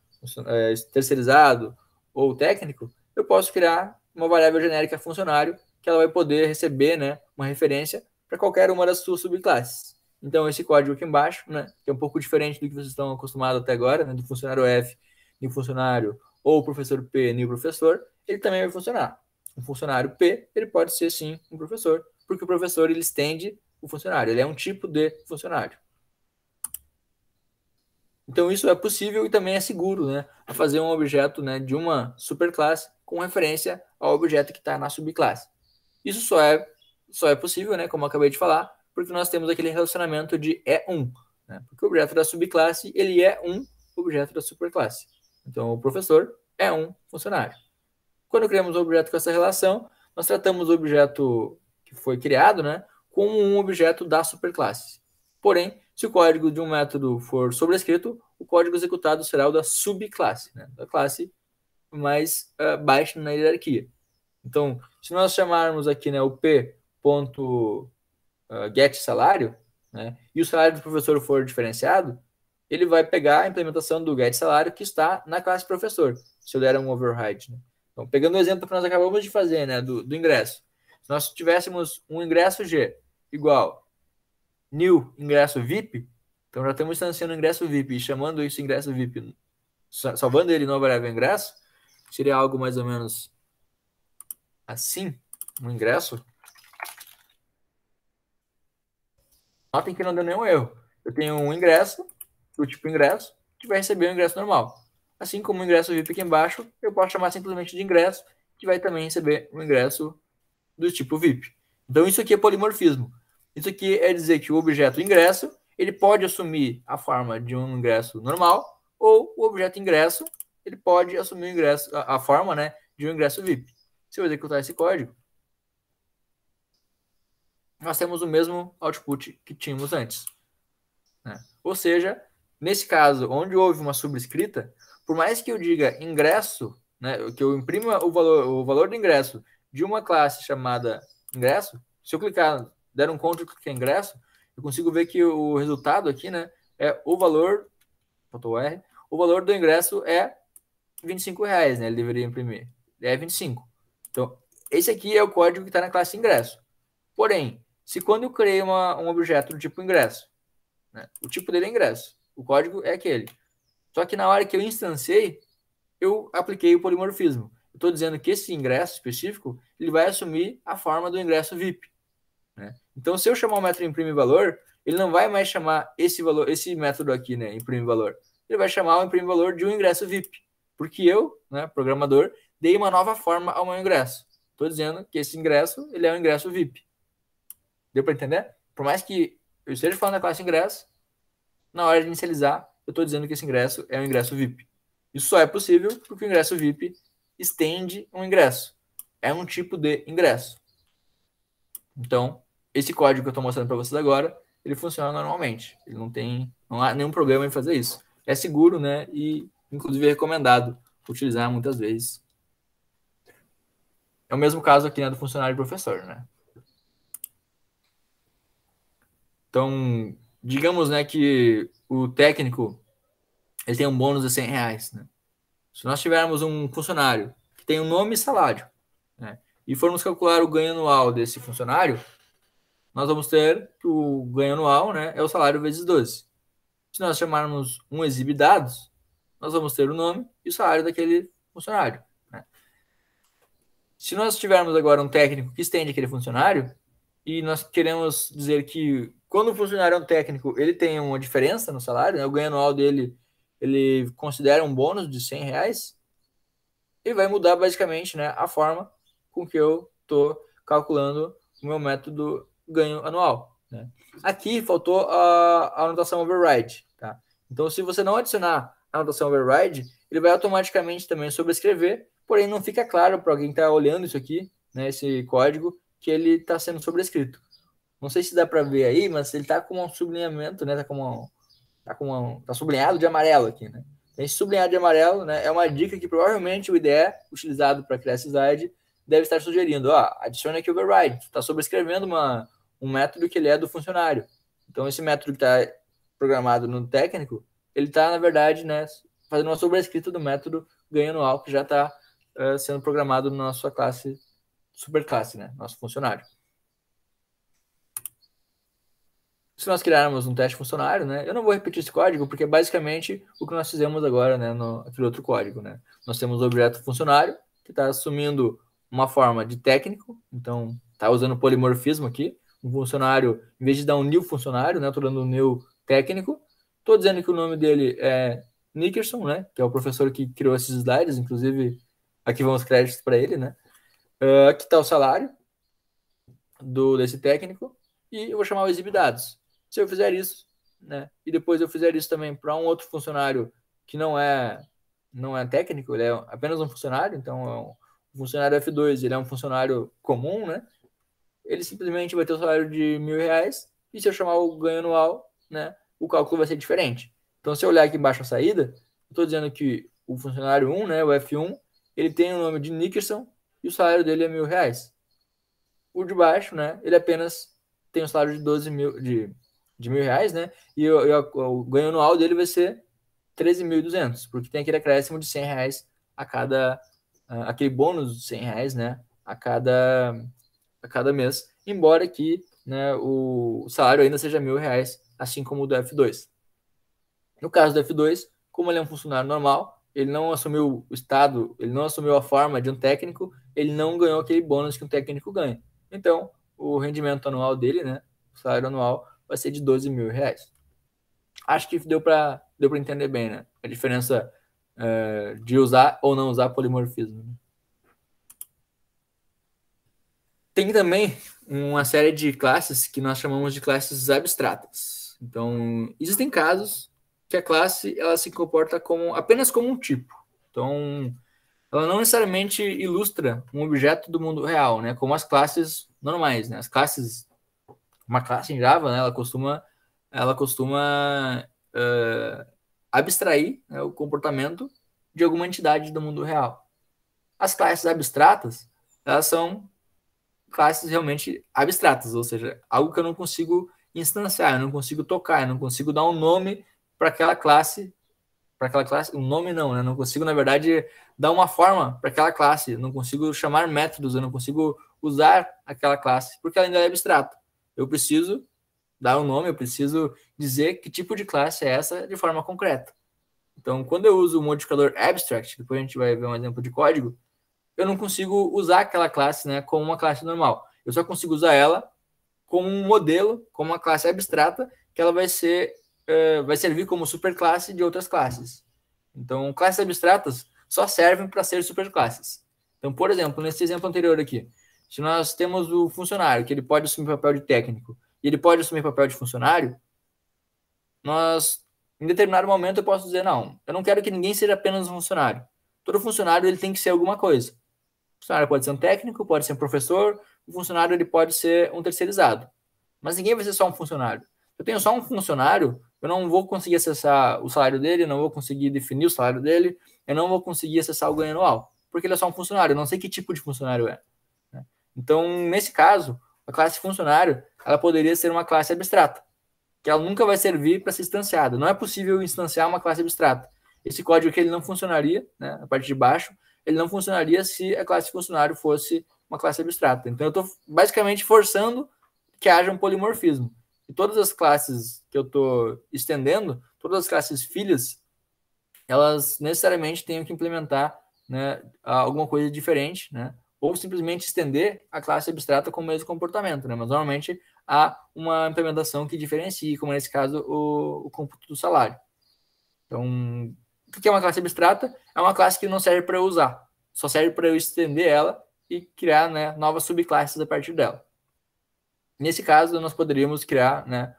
Speaker 1: terceirizado ou técnico, eu posso criar uma variável genérica funcionário que ela vai poder receber, né, uma referência para qualquer uma das suas subclasses. Então, esse código aqui embaixo, né, que é um pouco diferente do que vocês estão acostumados até agora, né, do funcionário F, new funcionário, ou professor P, new professor, ele também vai funcionar. Um funcionário P, ele pode ser, sim, um professor, porque o professor ele estende o funcionário, ele é um tipo de funcionário. Então, isso é possível e também é seguro, né, a fazer um objeto, né, de uma superclasse com referência ao objeto que está na subclasse. Isso só é possível, né, como eu acabei de falar, porque nós temos aquele relacionamento de E1, né, porque o objeto da subclasse ele é um objeto da superclasse. Então, o professor é um funcionário. Quando criamos um objeto com essa relação, nós tratamos o objeto que foi criado, né, como um objeto da superclasse. Porém, se o código de um método for sobrescrito, o código executado será o da subclasse, né, da classe mais baixa na hierarquia. Então, se nós chamarmos aqui, né, o p.getSalário, né, e o salário do professor for diferenciado, ele vai pegar a implementação do getSalário que está na classe professor, se eu der um override. Né? Então, pegando o exemplo que nós acabamos de fazer, né, do ingresso. Se nós tivéssemos um ingresso G igual new ingresso VIP, então já estamos instanciando o ingresso VIP e chamando isso ingresso VIP, salvando ele no variável ingresso, seria algo mais ou menos assim, um ingresso. Notem que não deu nenhum erro. Eu tenho um ingresso, do tipo ingresso, que vai receber o ingresso normal. Assim como o ingresso VIP aqui embaixo, eu posso chamar simplesmente de ingresso, que vai também receber o ingresso do tipo VIP. Então isso aqui é polimorfismo. Isso aqui é dizer que o objeto ingresso, ele pode assumir a forma de um ingresso normal, ou o objeto ingresso, ele pode assumir o ingresso, a forma, né, de um ingresso VIP. Se eu executar esse código, nós temos o mesmo output que tínhamos antes. Né? Ou seja, nesse caso, onde houve uma subscrita, por mais que eu diga ingresso, né, que eu imprima o valor do ingresso de uma classe chamada ingresso, se eu clicar, der um Ctrl e clicar em ingresso, eu consigo ver que o resultado aqui, né, é o valor, R, o valor do ingresso é R$ 25, né, ele deveria imprimir, é 25. Então, esse aqui é o código que está na classe ingresso. Porém, se quando eu criei um objeto do tipo ingresso, né, o tipo dele é ingresso, o código é aquele. Só que na hora que eu instanciei, eu apliquei o polimorfismo. Eu estou dizendo que esse ingresso específico ele vai assumir a forma do ingresso VIP. Né? Então, se eu chamar o método imprime valor, ele não vai mais chamar esse valor, esse método aqui, né, imprime valor. Ele vai chamar o imprime valor de um ingresso VIP, porque eu, né, programador, dei uma nova forma ao meu ingresso. Estou dizendo que esse ingresso, ele é um ingresso VIP. Deu para entender? Por mais que eu esteja falando da classe ingresso, na hora de inicializar, eu estou dizendo que esse ingresso é um ingresso VIP. Isso só é possível porque o ingresso VIP estende um ingresso. É um tipo de ingresso. Então, esse código que eu estou mostrando para vocês agora, ele funciona normalmente. Ele não há nenhum problema em fazer isso. É seguro, né? E, inclusive, é recomendado utilizar muitas vezes. É o mesmo caso aqui, né, do funcionário e professor, né? Então, digamos, né, que o técnico ele tem um bônus de R$100, né? Se nós tivermos um funcionário que tem um nome e salário, né, e formos calcular o ganho anual desse funcionário, nós vamos ter que o ganho anual, né, é o salário vezes 12. Se nós chamarmos um exibe dados, nós vamos ter o nome e o salário daquele funcionário, né? Se nós tivermos agora um técnico que estende aquele funcionário, e nós queremos dizer que quando o funcionário é um técnico, ele tem uma diferença no salário, né? O ganho anual dele, ele considera um bônus de R$100, ele vai mudar basicamente, né, a forma com que eu estou calculando o meu método ganho anual, né? Aqui faltou a anotação override, tá? Então, se você não adicionar a anotação override, ele vai automaticamente também sobrescrever, porém não fica claro para alguém que está olhando isso aqui, né, esse código, que ele está sendo sobrescrito. Não sei se dá para ver aí, mas ele está com um sublinhamento, né? Tá sublinhado de amarelo aqui, né? Esse sublinhado de amarelo, né, é uma dica que provavelmente o IDE, utilizado para criar esse slide, deve estar sugerindo. Adicione aqui override. Está sobrescrevendo um método que ele é do funcionário. Então, esse método que está programado no técnico, ele está, na verdade, né, fazendo uma sobrescrita do método ganho anual que já está sendo programado na nossa classe, superclasse, né, nosso funcionário. Se nós criarmos um teste funcionário, né, eu não vou repetir esse código, porque é basicamente o que nós fizemos agora, né, no aquele outro código, né. Nós temos o objeto funcionário, que está assumindo uma forma de técnico, então está usando polimorfismo aqui, um funcionário, em vez de dar um new funcionário, né, estou dando um new técnico, estou dizendo que o nome dele é Nickerson, né, que é o professor que criou esses slides, inclusive aqui vão os créditos para ele, né. Aqui está o salário desse técnico, e eu vou chamar o exibe dados. Se eu fizer isso, né, e depois eu fizer isso também para um outro funcionário que não é técnico, ele é apenas um funcionário, então o funcionário F2, ele é um funcionário comum, né, ele simplesmente vai ter o salário de R$1.000, e se eu chamar o ganho anual, né, o cálculo vai ser diferente. Então, se eu olhar aqui embaixo a saída, eu estou dizendo que o funcionário 1, né, o F1, ele tem o nome de Nickerson, e o salário dele é R$1.000. O de baixo, né, ele apenas tem um salário de 12 mil, de R$1.000, né? E o ganho anual dele vai ser 13.200, porque tem aquele acréscimo de R$100 a cada, aquele bônus de R$100, né? A cada mês, embora que, né, o salário ainda seja R$1.000, assim como o do F2. No caso do F2, como ele é um funcionário normal, ele não assumiu o estado, ele não assumiu a forma de um técnico, ele não ganhou aquele bônus que um técnico ganha. Então, o rendimento anual dele, né, o salário anual, vai ser de R$12.000. Acho que deu para entender bem, né? A diferença de usar ou não usar polimorfismo. Tem também uma série de classes que nós chamamos de classes abstratas. Então, existem casos que a classe ela se comporta apenas como um tipo. Então, ela não necessariamente ilustra um objeto do mundo real, né? Como as classes normais, né? Uma classe em Java, né, ela costuma abstrair, né, o comportamento de alguma entidade do mundo real. As classes abstratas, elas são classes realmente abstratas, ou seja, algo que eu não consigo instanciar, eu não consigo tocar, eu não consigo dar um nome para aquela classe, um nome não, né? Eu não consigo, na verdade, dar uma forma para aquela classe, eu não consigo chamar métodos, eu não consigo usar aquela classe, porque ela ainda é abstrata. Eu preciso dar um nome, eu preciso dizer que tipo de classe é essa de forma concreta. Então, quando eu uso o modificador abstract, depois a gente vai ver um exemplo de código, eu não consigo usar aquela classe, né, como uma classe normal. Eu só consigo usar ela como um modelo, como uma classe abstrata, que ela vai servir como superclasse de outras classes. Então, classes abstratas só servem para ser superclasses. Então, por exemplo, nesse exemplo anterior aqui, se nós temos o funcionário, que ele pode assumir papel de técnico, e ele pode assumir papel de funcionário, em determinado momento, eu posso dizer, não, eu não quero que ninguém seja apenas um funcionário. Todo funcionário ele tem que ser alguma coisa. O funcionário pode ser um técnico, pode ser um professor, o funcionário ele pode ser um terceirizado. Mas ninguém vai ser só um funcionário. Se eu tenho só um funcionário, eu não vou conseguir acessar o salário dele, não vou conseguir definir o salário dele, eu não vou conseguir acessar o ganho anual, porque ele é só um funcionário, eu não sei que tipo de funcionário é. Então, nesse caso, a classe funcionário, ela poderia ser uma classe abstrata, que ela nunca vai servir para ser instanciada. Não é possível instanciar uma classe abstrata. Esse código aqui ele não funcionaria, né, a parte de baixo, ele não funcionaria se a classe funcionário fosse uma classe abstrata. Então, eu estou basicamente forçando que haja um polimorfismo. E todas as classes que eu estou estendendo, todas as classes filhas, elas necessariamente têm que implementar, né, alguma coisa diferente, né, ou simplesmente estender a classe abstrata com o mesmo comportamento, né, mas normalmente há uma implementação que diferencie, como nesse caso o cômputo do salário. Então, o que é uma classe abstrata? É uma classe que não serve para eu usar, só serve para eu estender ela e criar, né, novas subclasses a partir dela. Nesse caso, nós poderíamos criar, né,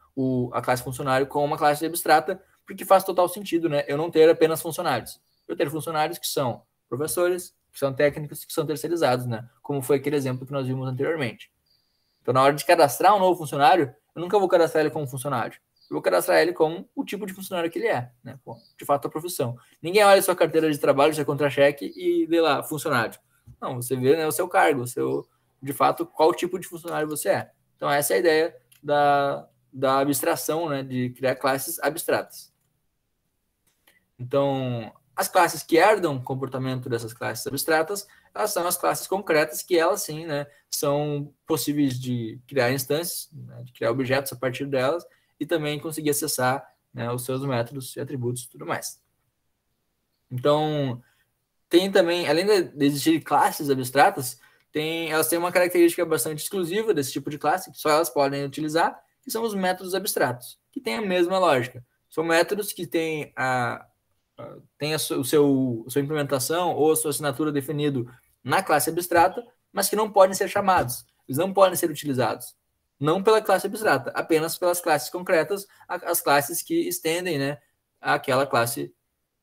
Speaker 1: a classe funcionário como uma classe abstrata, porque faz total sentido, né, eu não ter apenas funcionários. Eu ter funcionários que são professores, que são técnicos, que são terceirizados, né, como foi aquele exemplo que nós vimos anteriormente. Então, na hora de cadastrar um novo funcionário, eu nunca vou cadastrar ele como funcionário. Eu vou cadastrar ele como o tipo de funcionário que ele é, né, de fato a profissão. Ninguém olha sua carteira de trabalho, seu contra-cheque e vê lá, funcionário. Não, você vê, né, o seu cargo, de fato, qual tipo de funcionário você é. Então, essa é a ideia da abstração, né, de criar classes abstratas. Então, as classes que herdam o comportamento dessas classes abstratas, elas são as classes concretas, que elas sim, né, são possíveis de criar instâncias, né, de criar objetos a partir delas, e também conseguir acessar, né, os seus métodos e atributos e tudo mais. Então, tem também, além de existir classes abstratas, elas têm uma característica bastante exclusiva desse tipo de classe, que só elas podem utilizar, que são os métodos abstratos, que têm a mesma lógica. São métodos que têm sua implementação ou a sua assinatura definido na classe abstrata, mas que não podem ser chamados. Eles não podem ser utilizados. Não pela classe abstrata, apenas pelas classes concretas, as classes que estendem, né, aquela classe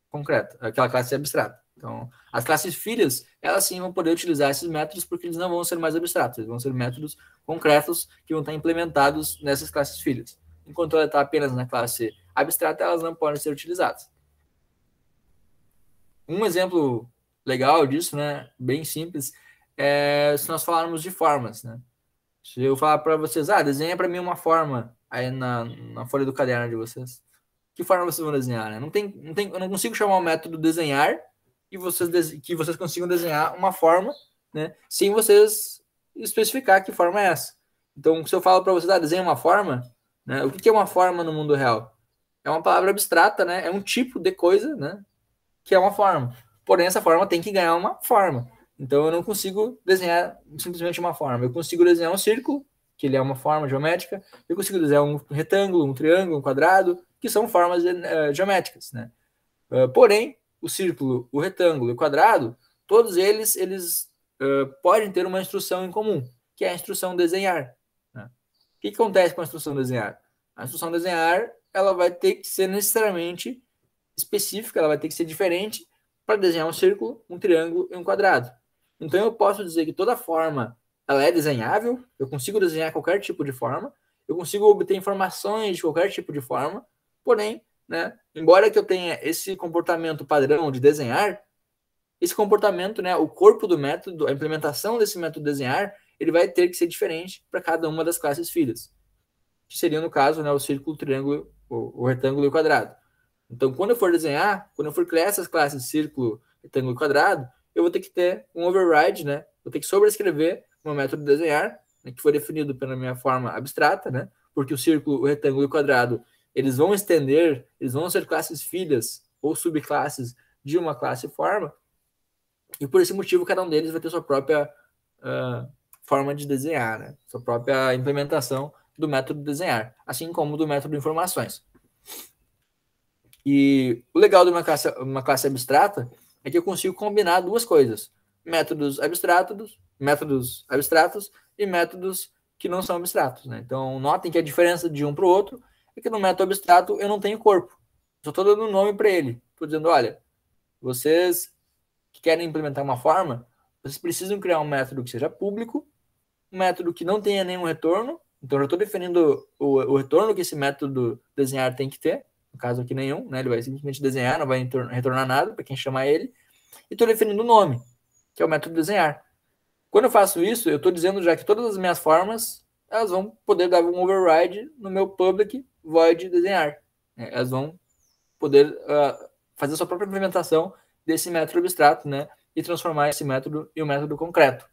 Speaker 1: concreta, aquela classe abstrata. Então, as classes filhas, elas sim vão poder utilizar esses métodos porque eles não vão ser mais abstratos, eles vão ser métodos concretos que vão estar implementados nessas classes filhas. Enquanto ela está apenas na classe abstrata, elas não podem ser utilizadas. Um exemplo legal disso, né, bem simples, é se nós falarmos de formas, né? Se eu falar para vocês, desenha para mim uma forma aí na folha do caderno de vocês. Que forma vocês vão desenhar, né? Eu não consigo chamar o método desenhar e que vocês consigam desenhar uma forma, né, sem vocês especificar que forma é essa. Então, se eu falo para vocês, desenha uma forma, né, o que é uma forma no mundo real? É uma palavra abstrata, né? É um tipo de coisa, né, que é uma forma. Porém, essa forma tem que ganhar uma forma. Então, eu não consigo desenhar simplesmente uma forma. Eu consigo desenhar um círculo, que ele é uma forma geométrica. Eu consigo desenhar um retângulo, um triângulo, um quadrado, que são formas geométricas, né? Porém, o círculo, o retângulo e o quadrado, todos eles podem ter uma instrução em comum, que é a instrução desenhar, né? O que acontece com a instrução desenhar? A instrução desenhar, ela vai ter que ser necessariamente específica, ela vai ter que ser diferente para desenhar um círculo, um triângulo e um quadrado. Então, eu posso dizer que toda forma ela é desenhável, eu consigo desenhar qualquer tipo de forma, eu consigo obter informações de qualquer tipo de forma, porém, né, embora que eu tenha esse comportamento padrão de desenhar, esse comportamento, né, o corpo do método, a implementação desse método desenhar, ele vai ter que ser diferente para cada uma das classes filhas, que seria, no caso, né, o círculo, o triângulo, o retângulo e o quadrado. Então, quando eu for desenhar, quando eu for criar essas classes círculo, retângulo e quadrado, eu vou ter que ter um override, né? Vou ter que sobrescrever o meu método desenhar, né, que foi definido pela minha forma abstrata, né? Porque o círculo, o retângulo e o quadrado, eles vão ser classes filhas ou subclasses de uma classe forma, e por esse motivo cada um deles vai ter sua própria forma de desenhar, né? Sua própria implementação do método desenhar, assim como do método informações. E o legal de uma classe abstrata é que eu consigo combinar duas coisas: métodos abstratos e métodos que não são abstratos, né? Então, notem que a diferença de um para o outro é que no método abstrato eu não tenho corpo. Só estou dando um nome para ele. Estou dizendo, olha, vocês que querem implementar uma forma, vocês precisam criar um método que seja público, um método que não tenha nenhum retorno. Então, eu estou definindo o retorno que esse método desenhar tem que ter. No caso aqui nenhum, né? Ele vai simplesmente desenhar, não vai retornar nada para quem chamar ele. E estou definindo o nome, que é o método desenhar. Quando eu faço isso, eu estou dizendo já que todas as minhas formas elas vão poder dar um override no meu public void desenhar. Elas vão poder fazer a sua própria implementação desse método abstrato, né? E transformar esse método em um método concreto.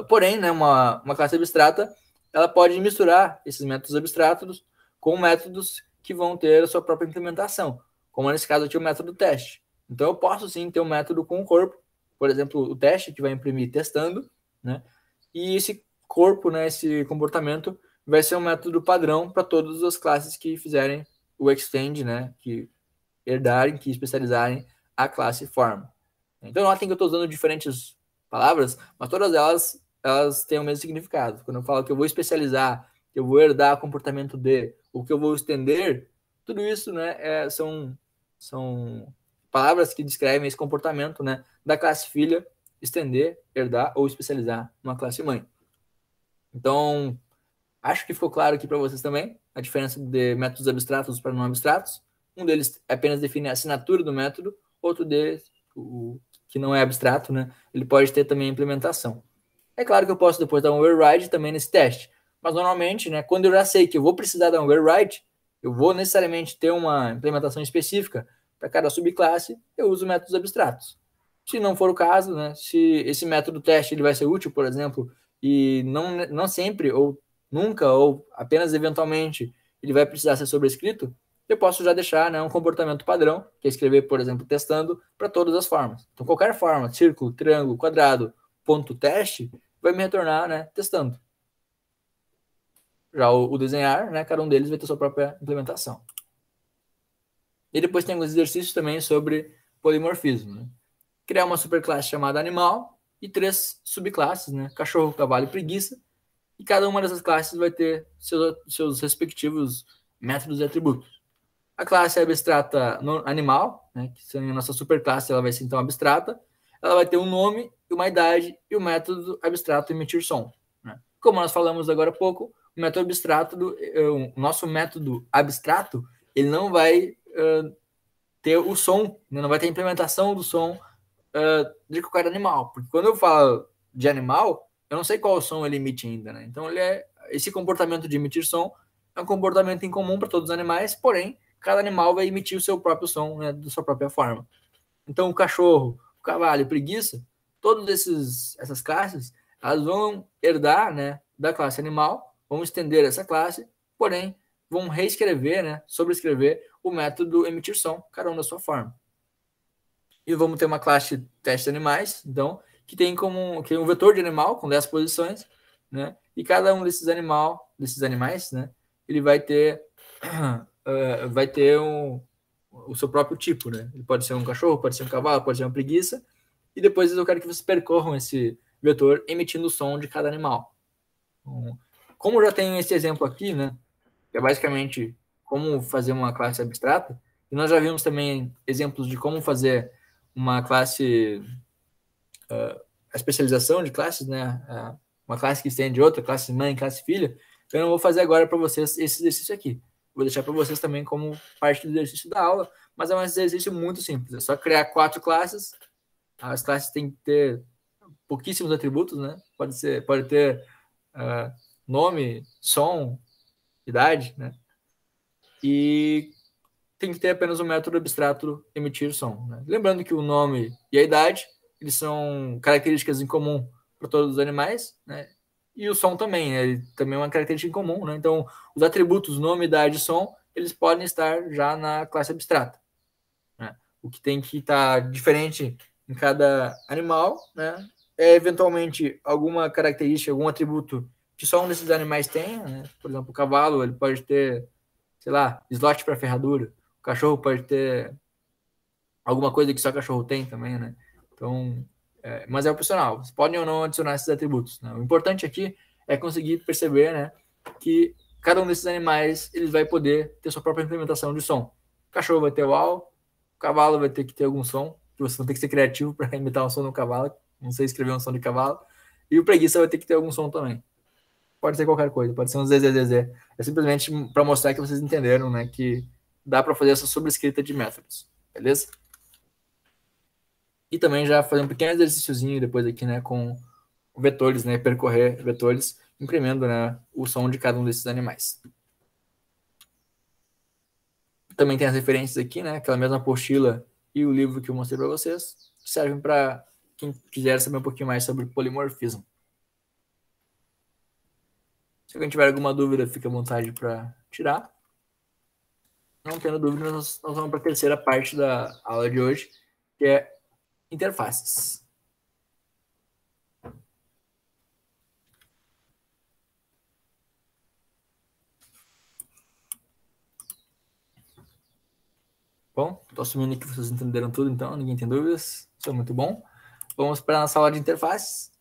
Speaker 1: Porém, né, uma classe abstrata ela pode misturar esses métodos abstratos com métodos que vão ter a sua própria implementação, como nesse caso aqui o método teste. Então eu posso sim ter um método com um corpo, por exemplo, o teste que vai imprimir testando, né? E esse corpo, né, esse comportamento vai ser um método padrão para todas as classes que fizerem o extend, né, que herdarem, que especializarem a classe form. Então notem que eu estou usando diferentes palavras, mas todas elas têm o mesmo significado. Quando eu falo que eu vou especializar, que eu vou herdar comportamento de, ou que eu vou estender, tudo isso, né, são palavras que descrevem esse comportamento, né, da classe filha, estender, herdar ou especializar numa classe mãe. Então, acho que ficou claro aqui para vocês também a diferença de métodos abstratos para não abstratos. Um deles apenas define a assinatura do método, outro deles, o que não é abstrato, né, ele pode ter também a implementação. É claro que eu posso depois dar um override também nesse teste, mas normalmente, né, quando eu já sei que eu vou precisar dar um override, eu vou necessariamente ter uma implementação específica para cada subclasse, eu uso métodos abstratos. Se não for o caso, né, se esse método teste ele vai ser útil, por exemplo, e não sempre, ou nunca, ou apenas eventualmente, ele vai precisar ser sobrescrito, eu posso já deixar, né, um comportamento padrão, que é escrever, por exemplo, testando para todas as formas. Então, qualquer forma, círculo, triângulo, quadrado, ponto teste, vai me retornar, né, testando. Já o desenhar, né, cada um deles vai ter sua própria implementação. E depois tem alguns exercícios também sobre polimorfismo, né? Criar uma superclasse chamada animal e 3 subclasses, né, cachorro, cavalo e preguiça, e cada uma dessas classes vai ter seus respectivos métodos e atributos. A classe abstrata animal, né, que sendo a nossa superclasse, ela vai ser então abstrata, ela vai ter um nome, uma idade e o método abstrato emitir som. Né? Como nós falamos agora há pouco, o método abstrato, o nosso método abstrato, ele não vai ter o som, né? Não vai ter a implementação do som de qualquer animal. Porque quando eu falo de animal, eu não sei qual som ele emite ainda. Né? Então, esse comportamento de emitir som é um comportamento incomum para todos os animais, porém, cada animal vai emitir o seu próprio som, né, da sua própria forma. Então, o cachorro, o cavalo e preguiça, todas essas classes, elas vão herdar, né, da classe animal, vão estender essa classe, porém, vão reescrever, né, sobrescrever o método emitir som, cada um da sua forma. E vamos ter uma classe teste animais, então, que tem um vetor de animal com 10 posições, né, e cada um desses animais, né, ele vai ter o seu próprio tipo, né? Ele pode ser um cachorro, pode ser um cavalo, pode ser uma preguiça, e depois eu quero que vocês percorram esse vetor emitindo o som de cada animal. Então, como eu já tenho esse exemplo aqui, né, que é basicamente como fazer uma classe abstrata, e nós já vimos também exemplos de como fazer uma classe, a especialização de classes, né, uma classe que estende outra, classe mãe, classe filha, então eu não vou fazer agora para vocês esse exercício aqui. Vou deixar para vocês também como parte do exercício da aula, mas é um exercício muito simples. É só criar 4 classes. As classes têm que ter pouquíssimos atributos, né? Pode ter nome, som, idade, né? E tem que ter apenas um método abstrato emitir som. Né? Lembrando que o nome e a idade eles são características em comum para todos os animais, né? E o som também, né? Ele também é uma característica em comum, né? Então, os atributos nome, idade e som, eles podem estar já na classe abstrata. Né? O que tem que estar diferente em cada animal, né? É eventualmente alguma característica, algum atributo que só um desses animais tem, né? Por exemplo, o cavalo, ele pode ter, sei lá, slot para ferradura. O cachorro pode ter alguma coisa que só cachorro tem também, né? Então, mas é opcional. Vocês podem ou não adicionar esses atributos, né? O importante aqui é conseguir perceber, né, que cada um desses animais eles vai poder ter sua própria implementação de som. O cachorro vai ter uau, o cavalo vai ter que ter algum som, que você não tem que ser criativo para imitar um som do cavalo, não sei escrever um som de cavalo, e o preguiça vai ter que ter algum som também. Pode ser qualquer coisa, pode ser um zzzz. É simplesmente para mostrar que vocês entenderam, né, que dá para fazer essa sobrescrita de métodos, beleza? E também já fazer um pequeno exercíciozinho depois aqui, né, com vetores, né, percorrer vetores, imprimindo, né, o som de cada um desses animais. Também tem as referências aqui, né, aquela mesma apostila e o livro que eu mostrei para vocês, que servem para quem quiser saber um pouquinho mais sobre polimorfismo. Se alguém tiver alguma dúvida, fique à vontade para tirar. Não tendo dúvida, nós vamos para a terceira parte da aula de hoje, que é interfaces. Bom, estou assumindo que vocês entenderam tudo, então ninguém tem dúvidas. Isso é muito bom. Vamos para a nossa aula de interfaces.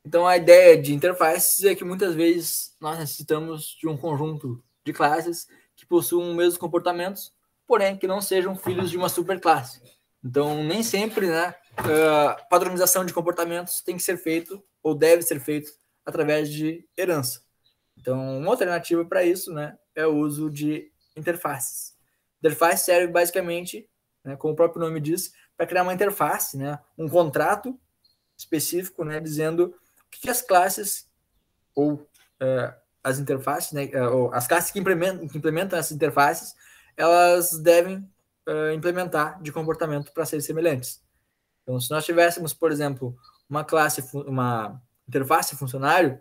Speaker 1: Então, a ideia de interfaces é que muitas vezes nós necessitamos de um conjunto de classes que possuam os mesmos comportamentos, porém que não sejam filhos de uma superclasse. Então, nem sempre, né, a padronização de comportamentos tem que ser feito ou deve ser feito através de herança. Então, uma alternativa para isso, né, é o uso de interfaces. Interface serve basicamente, né, como o próprio nome diz, para criar uma interface, né, um contrato específico, né, dizendo o que as classes ou as interfaces, né, ou as classes que implementam essas interfaces, elas devem implementar de comportamento para serem semelhantes. Então, se nós tivéssemos, por exemplo, uma interface funcionário,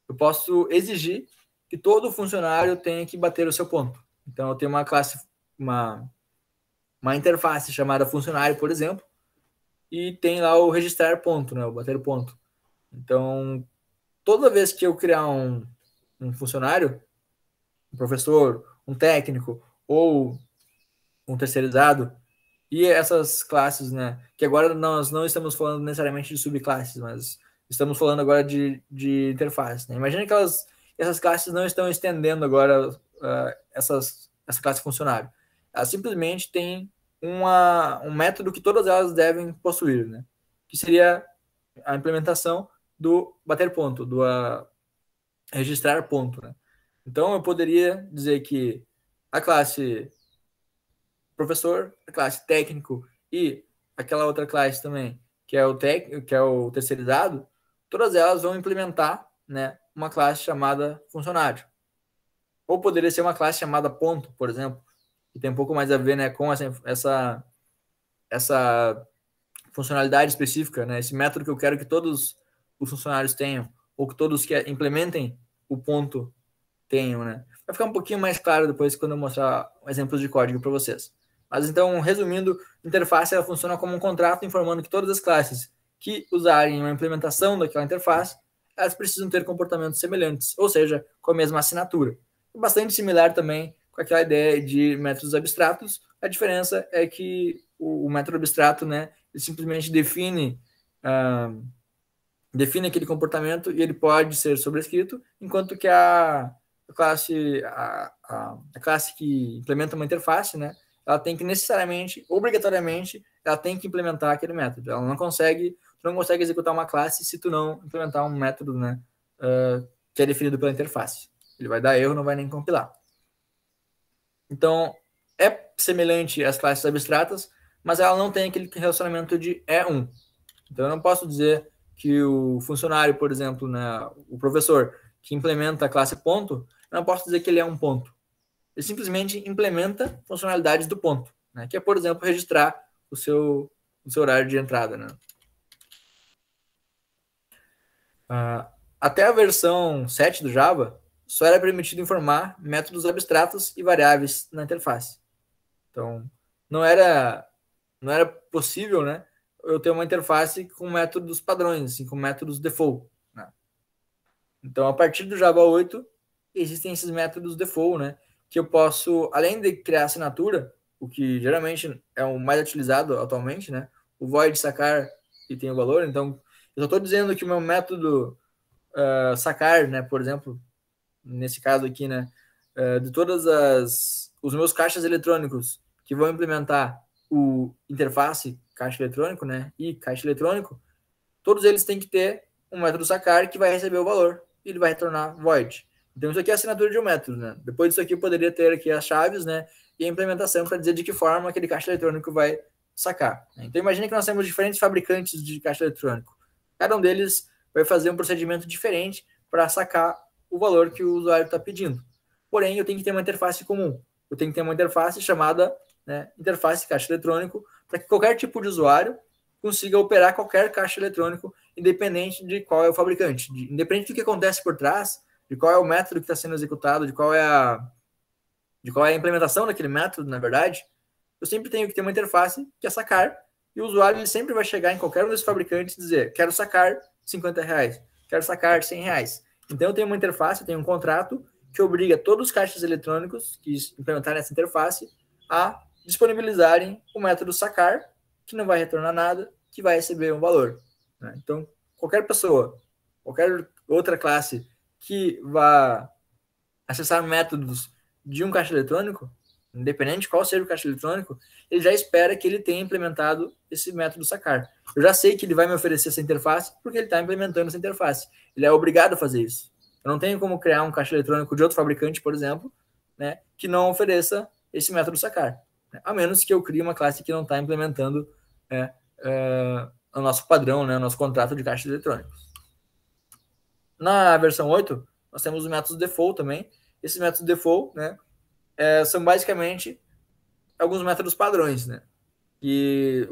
Speaker 1: eu posso exigir que todo funcionário tenha que bater o seu ponto. Então, eu tenho uma classe, uma interface chamada funcionário, por exemplo, e tem lá o registrar ponto, né, o bater ponto. Então, toda vez que eu criar um funcionário, um professor, um técnico ou um terceirizado, e essas classes, né, que agora nós não estamos falando necessariamente de subclasses, mas estamos falando agora de interface. Né? Imagina que essas classes não estão estendendo agora essa classe funcionário. Elas simplesmente têm um método que todas elas devem possuir, né? Que seria a implementação do bater ponto, do registrar ponto. Né? Então, eu poderia dizer que a classe professor, a classe técnico e aquela outra classe também, que é o técnico, que é o terceirizado, todas elas vão implementar, né, uma classe chamada funcionário. Ou poderia ser uma classe chamada ponto, por exemplo, que tem um pouco mais a ver, né, com essa funcionalidade específica, né, esse método que eu quero que todos os funcionários tenham, ou que todos que implementem o ponto tenham, né? Vai ficar um pouquinho mais claro depois quando eu mostrar exemplos de código para vocês. Mas então, resumindo, a interface ela funciona como um contrato informando que todas as classes que usarem uma implementação daquela interface, elas precisam ter comportamentos semelhantes, ou seja, com a mesma assinatura. É bastante similar também com aquela ideia de métodos abstratos. A diferença é que o método abstrato, né, ele simplesmente define aquele comportamento e ele pode ser sobrescrito, enquanto que a classe que implementa uma interface, né, ela tem que necessariamente, obrigatoriamente, ela tem que implementar aquele método. Ela não consegue, tu não consegue executar uma classe se tu não implementar um método, né, que é definido pela interface. Ele vai dar erro, não vai nem compilar. Então, é semelhante às classes abstratas, mas ela não tem aquele relacionamento de é um. Então, eu não posso dizer que o funcionário, por exemplo, né, o professor que implementa a classe ponto, eu não posso dizer que ele é um ponto. Ele simplesmente implementa funcionalidades do ponto, né, que é, por exemplo, registrar o seu horário de entrada. Né. Até a versão 7 do Java, só era permitido informar métodos abstratos e variáveis na interface. Então, não era possível, né, eu ter uma interface com métodos padrões, assim, com métodos default. Né. Então, a partir do Java 8, existem esses métodos default, né? Que eu posso, além de criar assinatura, o que geralmente é o mais utilizado atualmente, né? O void sacar e tem o valor. Então, eu só estou dizendo que o meu método sacar, né? Por exemplo, nesse caso aqui, né? De todas os meus caixas eletrônicos que vão implementar o interface caixa eletrônico, né? E caixa eletrônico, todos eles têm que ter um método sacar que vai receber o valor e ele vai retornar void. Então, isso aqui é a assinatura de um método, né? Depois disso aqui, eu poderia ter aqui as chaves, né? E a implementação para dizer de que forma aquele caixa eletrônico vai sacar. Então, imagine que nós temos diferentes fabricantes de caixa eletrônico. Cada um deles vai fazer um procedimento diferente para sacar o valor que o usuário está pedindo. Porém, eu tenho que ter uma interface comum. Eu tenho que ter uma interface chamada, né, interface caixa eletrônico, para que qualquer tipo de usuário consiga operar qualquer caixa eletrônico, independente de qual é o fabricante, independente do que acontece por trás, de qual é o método que está sendo executado, de qual é a implementação daquele método, na verdade. Eu sempre tenho que ter uma interface que é sacar, e o usuário ele sempre vai chegar em qualquer um desses fabricantes e dizer: quero sacar R$50, quero sacar R$100. Então eu tenho uma interface, eu tenho um contrato que obriga todos os caixas eletrônicos que implementarem essa interface a disponibilizarem o método sacar, que não vai retornar nada, que vai receber um valor. Né? Então, qualquer pessoa, qualquer outra classe que vá acessar métodos de um caixa eletrônico, independente de qual seja o caixa eletrônico, ele já espera que ele tenha implementado esse método sacar. Eu já sei que ele vai me oferecer essa interface porque ele está implementando essa interface. Ele é obrigado a fazer isso. Eu não tenho como criar um caixa eletrônico de outro fabricante, por exemplo, né, que não ofereça esse método sacar. Né, a menos que eu crie uma classe que não está implementando o nosso padrão, né, o nosso contrato de caixas eletrônicos. Na versão 8, nós temos os métodos default também. Esses métodos default, né, são basicamente alguns métodos padrões, né? E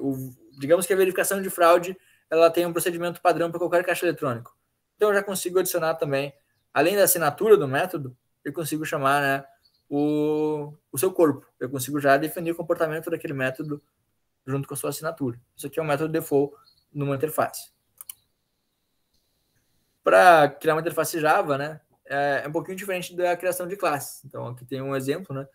Speaker 1: digamos que a verificação de fraude ela tem um procedimento padrão para qualquer caixa eletrônico. Então eu já consigo adicionar também, além da assinatura do método, eu consigo chamar, né, o seu corpo. Eu consigo já definir o comportamento daquele método junto com a sua assinatura. Isso aqui é um método default numa interface. Para criar uma interface Java, né, é um pouquinho diferente da criação de classes. Então aqui tem um exemplo, né?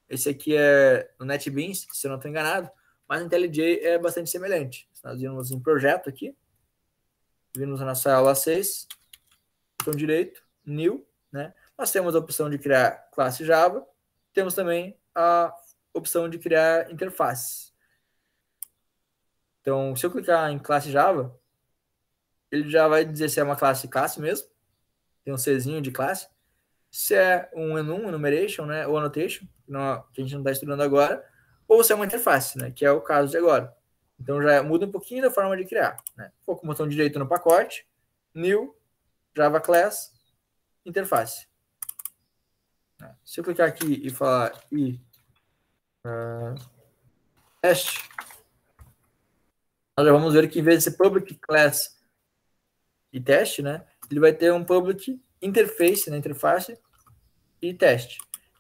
Speaker 1: Esse aqui é no NetBeans, se eu não estou enganado, mas no IntelliJ é bastante semelhante. Nós vimos em projeto aqui, vimos na nossa aula 6, botão direito, New, né? Nós temos a opção de criar classe Java, temos também a opção de criar interface. Então, se eu clicar em classe Java, ele já vai dizer se é uma classe mesmo, tem um Czinho de classe, se é um enum, enumeration, né, ou annotation, que a gente não está estudando agora, ou se é uma interface, né, que é o caso de agora. Então já muda um pouquinho da forma de criar. Né? Vou com o botão direito no pacote, New, Java Class, interface. Se eu clicar aqui e falar teste, nós já vamos ver que em vez de ser public class e teste, né, ele vai ter um public interface, né, interface e teste.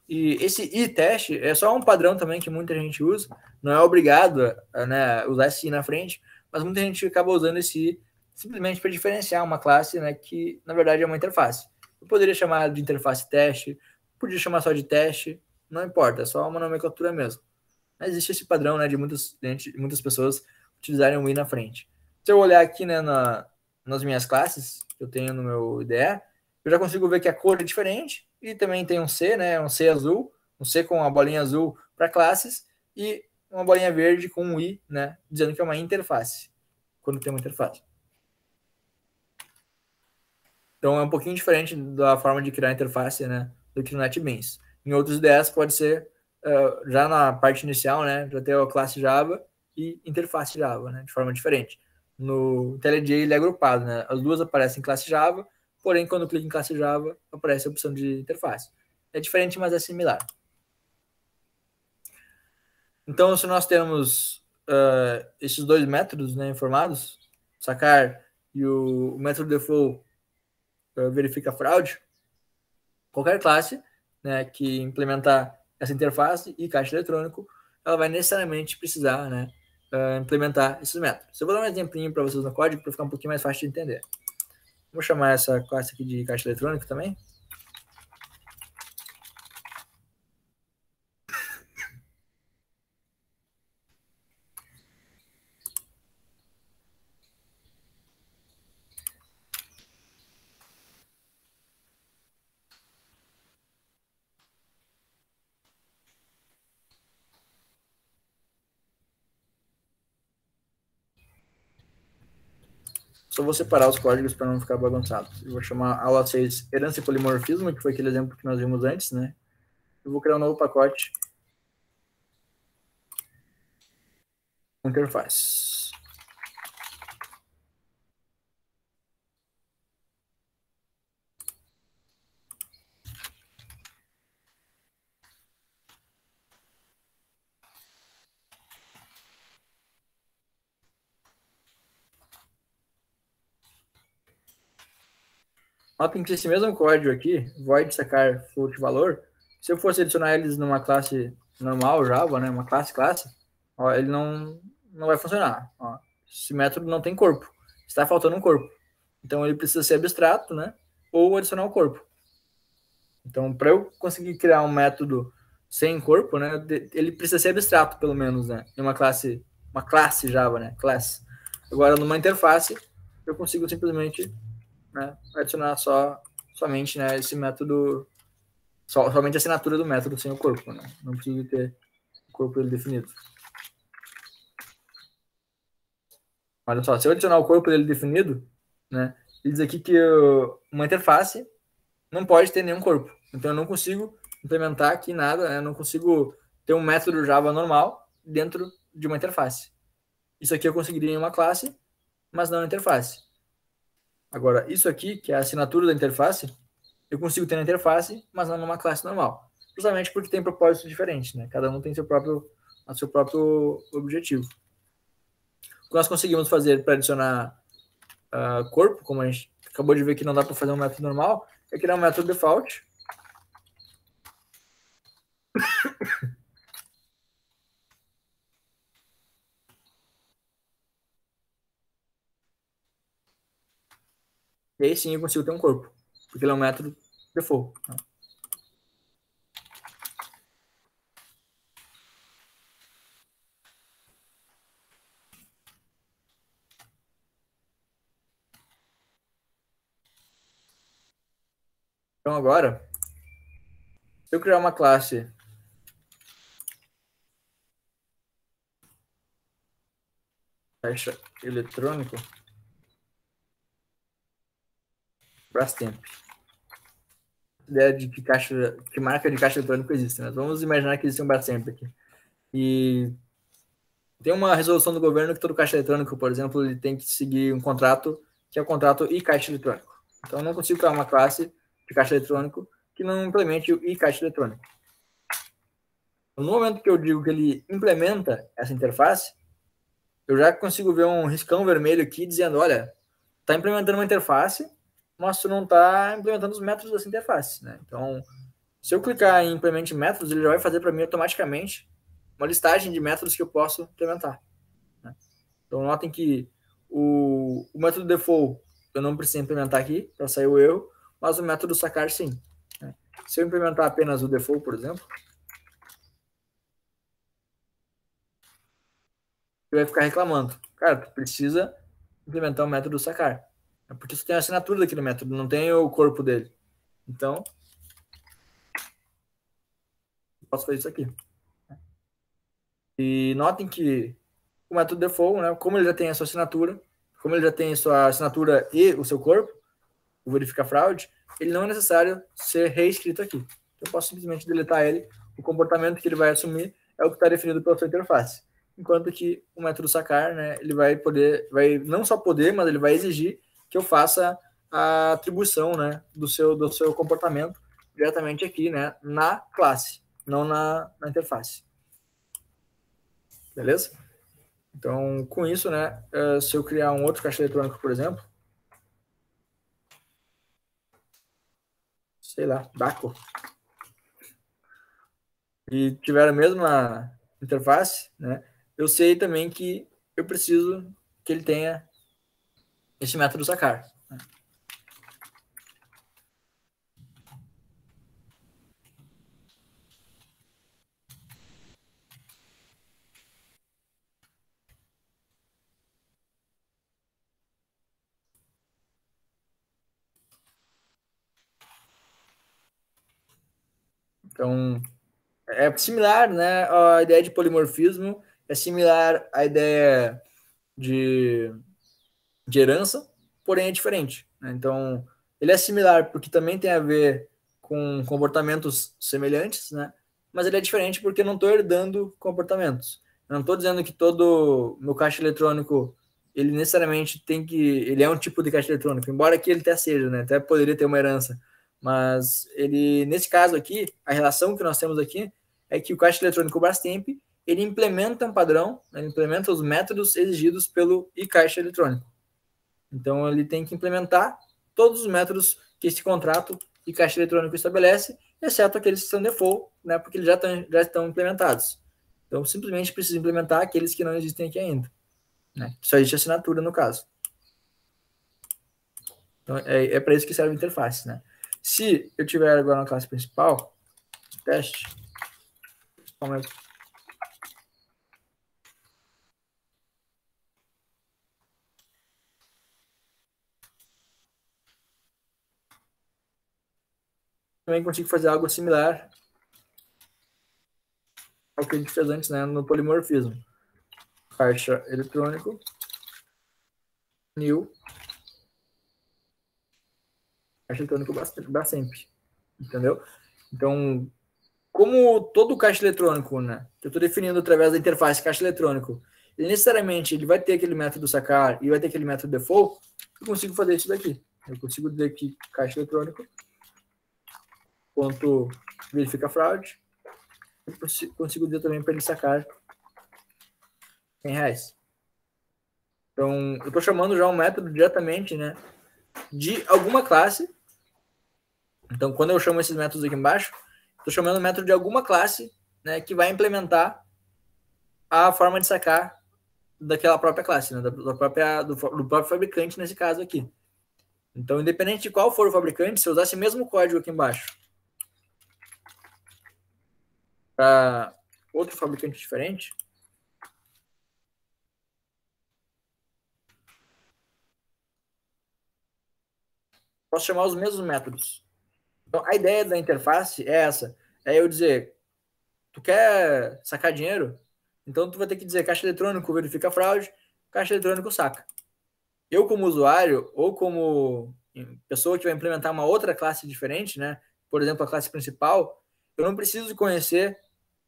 Speaker 1: E esse i-teste é só um padrão também que muita gente usa, não é obrigado a, né, usar esse i na frente, mas muita gente acaba usando esse i simplesmente para diferenciar uma classe, né, que na verdade é uma interface. Eu poderia chamar de interface teste, podia chamar só de teste, não importa, é só uma nomenclatura mesmo. Mas existe esse padrão, né, de muitas pessoas utilizarem o i na frente. Se eu olhar aqui, né, nas minhas classes que eu tenho no meu IDE, eu já consigo ver que a cor é diferente e também tem um C, né, um C azul, um C com uma bolinha azul para classes e uma bolinha verde com um i, né, dizendo que é uma interface, quando tem uma interface. Então é um pouquinho diferente da forma de criar interface, né, do que no NetBeans. Em outros IDEs pode ser já na parte inicial, né, já ter a classe Java e interface Java, né, de forma diferente. No IntelliJ ele é agrupado, né, as duas aparecem em classe Java, porém quando eu clico em classe Java aparece a opção de interface. É diferente, mas é similar. Então, se nós temos esses dois métodos, né, informados, sacar e o método default verifica fraude, qualquer classe, né, que implementar essa interface e caixa eletrônico, ela vai necessariamente precisar, né, implementar esses métodos. Eu vou dar um exemplinho para vocês no código para ficar um pouquinho mais fácil de entender. Vou chamar essa classe aqui de caixa eletrônica também. Só vou separar os códigos para não ficar bagunçado. Eu vou chamar aula 6 herança e polimorfismo, que foi aquele exemplo que nós vimos antes, né? Eu vou criar um novo pacote. Interface. Notem que esse mesmo código aqui, void sacar float valor, se eu fosse adicionar eles numa classe normal, Java, né, uma classe, ó, ele não vai funcionar. Ó. Esse método não tem corpo. Está faltando um corpo. Então ele precisa ser abstrato, né, ou adicionar um corpo. Então, para eu conseguir criar um método sem corpo, né, ele precisa ser abstrato, pelo menos, né, em uma classe Java, né, class. Agora, numa interface, eu consigo simplesmente, né, adicionar somente, né, esse método, somente a assinatura do método sem o corpo, né? Não preciso ter o corpo dele definido. Olha só, se eu adicionar o corpo dele definido, né, ele diz aqui que uma interface não pode ter nenhum corpo. Então eu não consigo implementar aqui nada, né? Eu não consigo ter um método Java normal dentro de uma interface. Isso aqui eu conseguiria em uma classe, mas não na interface. Agora, isso aqui, que é a assinatura da interface, eu consigo ter na interface, mas não numa classe normal. Justamente porque tem propósitos diferentes, né? Cada um tem seu próprio objetivo. O que nós conseguimos fazer para adicionar corpo, como a gente acabou de ver que não dá para fazer um método normal, é criar um método default. E aí sim eu consigo ter um corpo, porque ele é um método default. Né? Então agora, se eu criar uma classe caixa eletrônico, Brastemp, ideia de que marca de caixa eletrônico existe, né? Vamos imaginar que existe um Brastemp aqui. E tem uma resolução do governo que todo caixa eletrônico, por exemplo, ele tem que seguir um contrato, que é o contrato e caixa eletrônico. Então eu não consigo criar uma classe de caixa eletrônico que não implemente o e caixa eletrônico. No momento que eu digo que ele implementa essa interface, eu já consigo ver um riscão vermelho aqui dizendo, olha, está implementando uma interface, mas tu não está implementando os métodos dessa interface. Né? Então, se eu clicar em implemente métodos, ele já vai fazer para mim automaticamente uma listagem de métodos que eu posso implementar. Né? Então, notem que o método default eu não preciso implementar aqui para sair o erro, mas o método sacar sim. Né? Se eu implementar apenas o default, por exemplo, ele vai ficar reclamando. Cara, tu precisa implementar o método sacar. Porque você tem a assinatura daquele método, não tem o corpo dele. Então, eu posso fazer isso aqui. E notem que o método default, né, como ele já tem a sua assinatura, como ele já tem a sua assinatura e o seu corpo, o verificar fraude, ele não é necessário ser reescrito aqui. Eu posso simplesmente deletar ele. O comportamento que ele vai assumir é o que está definido pela sua interface. Enquanto que o método sacar, né, ele vai não só poder, mas ele vai exigir que eu faça a atribuição, né, do seu comportamento diretamente aqui, né, na classe, não na interface. Beleza? Então, com isso, né, se eu criar um outro caixa eletrônico, por exemplo, sei lá, DACO, e tiver a mesma interface, né, eu sei também que eu preciso que ele tenha esse método sacar. Né? Então, é similar, né, à ideia de polimorfismo, é similar à ideia de herança, porém é diferente, né? Então, ele é similar porque também tem a ver com comportamentos semelhantes, né? Mas ele é diferente porque eu não estou herdando comportamentos. Eu não estou dizendo que todo meu caixa eletrônico ele necessariamente tem que ele é um tipo de caixa eletrônico, embora aqui ele até seja, né? Até poderia ter uma herança, mas ele nesse caso aqui, a relação que nós temos aqui é que o caixa eletrônico Brastemp ele implementa um padrão, né? Ele implementa os métodos exigidos pelo e-caixa eletrônico. Então, ele tem que implementar todos os métodos que esse contrato e caixa eletrônico estabelece, exceto aqueles que são default, né, porque eles já estão implementados. Então, simplesmente precisa implementar aqueles que não existem aqui ainda. Né? Só existe assinatura, no caso. Então, é para isso que serve a interface. Né? Se eu tiver agora na classe principal, teste, também consigo fazer algo similar ao que a gente fez antes, né, no polimorfismo. Caixa eletrônico, new, caixa eletrônico Brastemp, entendeu? Então, como todo caixa eletrônico, né, que eu estou definindo através da interface caixa eletrônico, ele necessariamente ele vai ter aquele método sacar e vai ter aquele método default, eu consigo fazer isso daqui. Eu consigo dizer que caixa eletrônico ponto verifica fraude, eu consigo dizer também para ele sacar R$100. Então, eu estou chamando já um método diretamente, né, de alguma classe. Então, quando eu chamo esses métodos aqui embaixo, estou chamando o método de alguma classe, né, que vai implementar a forma de sacar daquela própria classe, né, do próprio fabricante nesse caso aqui. Então, independente de qual for o fabricante, se eu usar esse mesmo código aqui embaixo para outro fabricante diferente, posso chamar os mesmos métodos. Então, a ideia da interface é essa, é eu dizer, tu quer sacar dinheiro? Então, tu vai ter que dizer caixa eletrônico verifica fraude, caixa eletrônico saca. Eu, como usuário, ou como pessoa que vai implementar uma outra classe diferente, né? Por exemplo, a classe principal, eu não preciso conhecer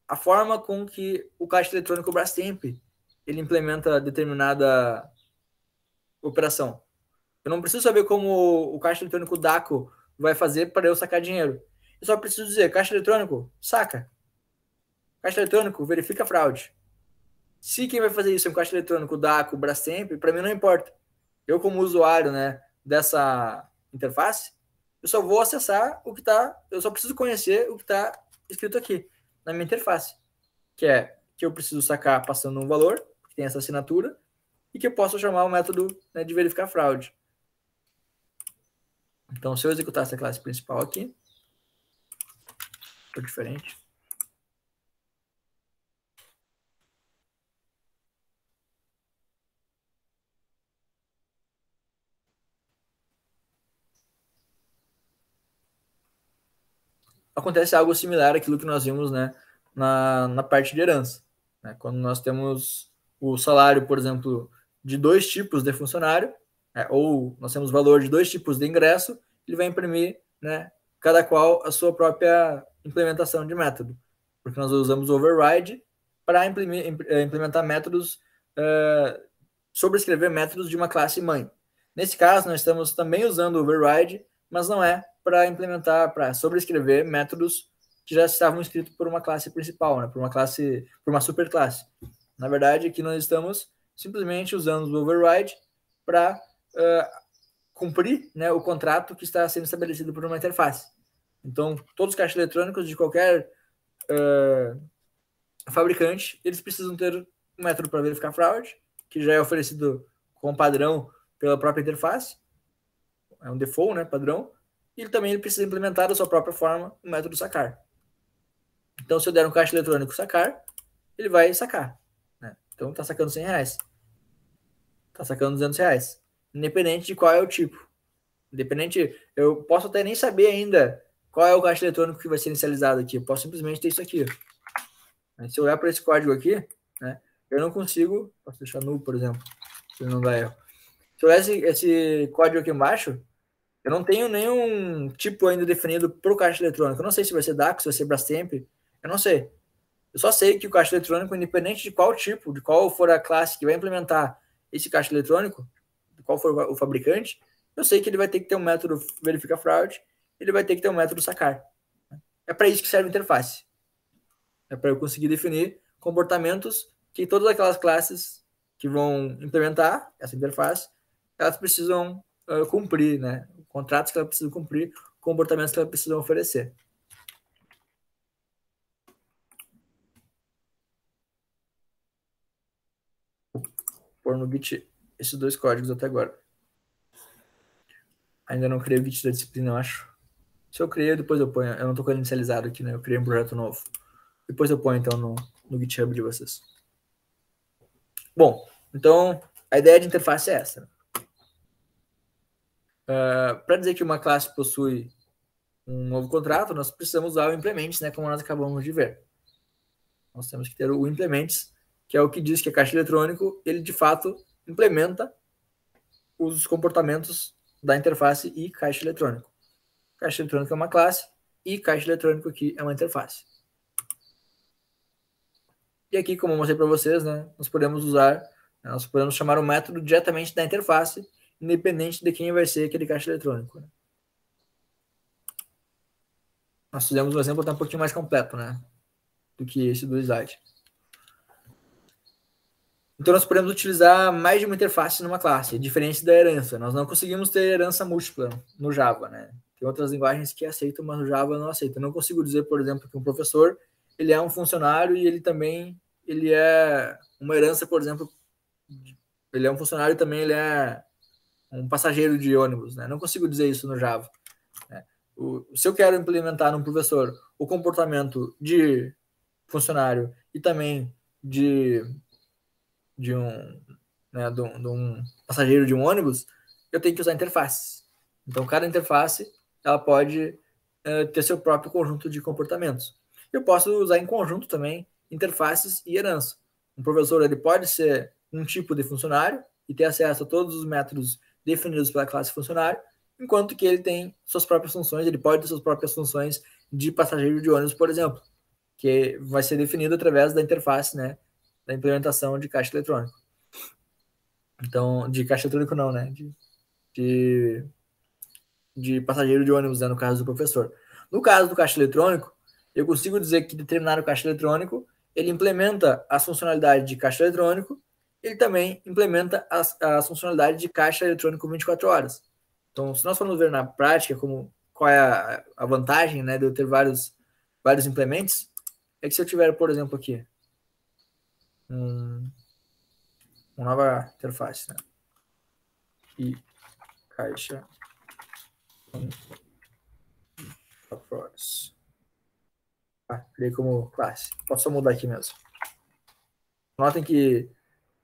Speaker 1: a forma com que o caixa eletrônico Brastemp ele implementa determinada operação. Eu não preciso saber como o caixa eletrônico DACO vai fazer para eu sacar dinheiro. Eu só preciso dizer, caixa eletrônico, saca. Caixa eletrônico, verifica a fraude. Se quem vai fazer isso é um caixa eletrônico DACO, Brastemp, para mim não importa. Eu, como usuário, né, dessa interface, eu só vou acessar o que está, eu só preciso conhecer o que está escrito aqui na minha interface, que é que eu preciso sacar passando um valor, que tem essa assinatura, e que eu posso chamar o método, né, de verificar fraude. Então, se eu executar essa classe principal aqui, ficou diferente. Acontece algo similar àquilo que nós vimos, né, na parte de herança. Né? Quando nós temos o salário, por exemplo, de dois tipos de funcionário, né, ou nós temos valor de dois tipos de ingresso, ele vai imprimir, né, cada qual a sua própria implementação de método. Porque nós usamos o override para implementar métodos, sobrescrever métodos de uma classe mãe. Nesse caso, nós estamos também usando o override, mas não é para implementar, para sobrescrever métodos que já estavam escritos por uma classe principal, né? Por uma superclasse. Na verdade, aqui nós estamos simplesmente usando o override para cumprir, né, o contrato que está sendo estabelecido por uma interface. Então, todos os caixas eletrônicos de qualquer fabricante, eles precisam ter um método para verificar fraude, que já é oferecido com padrão pela própria interface, é um default, né, padrão, e ele também precisa implementar da sua própria forma o método sacar. Então, se eu der um caixa eletrônico sacar, ele vai sacar. Né? Então, está sacando R$100. Está sacando R$200. Independente de qual é o tipo. Independente, eu posso até nem saber ainda qual é o caixa eletrônico que vai ser inicializado aqui? Eu posso simplesmente ter isso aqui. Se eu olhar para esse código aqui, né, eu não consigo... Posso deixar null, por exemplo, se não dá erro. Se eu olhar esse código aqui embaixo, eu não tenho nenhum tipo ainda definido para o caixa eletrônico. Eu não sei se vai ser DAX, se vai ser Brastemp, eu não sei. Eu só sei que o caixa eletrônico, independente de qual tipo, de qual for a classe que vai implementar esse caixa eletrônico, de qual for o fabricante, eu sei que ele vai ter que ter um método verificar fraude, ele vai ter que ter um método sacar. É para isso que serve a interface. É para eu conseguir definir comportamentos que todas aquelas classes que vão implementar essa interface, elas precisam cumprir, né? Contratos que elas precisam cumprir, comportamentos que elas precisam oferecer. Vou pôr no Git esses dois códigos até agora. Ainda não criei o Git da disciplina, eu acho. Se eu criei, depois eu ponho. Eu não estou com ele inicializado aqui, né? Eu criei um projeto novo. Depois eu ponho, então, no GitHub de vocês. Bom, então, a ideia de interface é essa. Para dizer que uma classe possui um novo contrato, nós precisamos usar o implements, né? Como nós acabamos de ver. Nós temos que ter o implements, que é o que diz que a caixa eletrônico, ele, de fato, implementa os comportamentos da interface e caixa eletrônico. Caixa eletrônico é uma classe e caixa eletrônico aqui é uma interface. E aqui, como eu mostrei para vocês, né, nós podemos chamar o método diretamente da interface, independente de quem vai ser aquele caixa eletrônico. Né? Nós fizemos um exemplo até um pouquinho mais completo, né, do que esse do slide. Então, nós podemos utilizar mais de uma interface numa classe, diferente da herança. Nós não conseguimos ter herança múltipla no Java, né? Tem outras linguagens que aceitam, mas no Java não aceita. Eu não consigo dizer, por exemplo, que um professor ele é um funcionário e ele também ele é uma herança, por exemplo, ele é um funcionário e também ele é um passageiro de ônibus, né? Não consigo dizer isso no Java. Né? Se eu quero implementar num professor o comportamento de funcionário e também de um passageiro de um ônibus, eu tenho que usar interfaces. Então, cada interface ela pode ter seu próprio conjunto de comportamentos. Eu posso usar em conjunto também interfaces e herança. Um professor ele pode ser um tipo de funcionário e ter acesso a todos os métodos definidos pela classe funcionário, enquanto que ele tem suas próprias funções, ele pode ter suas próprias funções de passageiro de ônibus, por exemplo, que vai ser definido através da interface, né, da implementação de caixa eletrônico. Então, de caixa eletrônico não, né? De passageiro de ônibus, né, no caso do professor. No caso do caixa eletrônico, eu consigo dizer que determinado caixa eletrônico, ele implementa as funcionalidades de caixa eletrônico, ele também implementa as funcionalidades de caixa eletrônico 24 horas. Então, se nós formos ver na prática qual é a vantagem, né, de eu ter vários implementos, é que se eu tiver, por exemplo, aqui, uma nova interface, né? E caixa criei como classe. Posso só mudar aqui mesmo. Notem que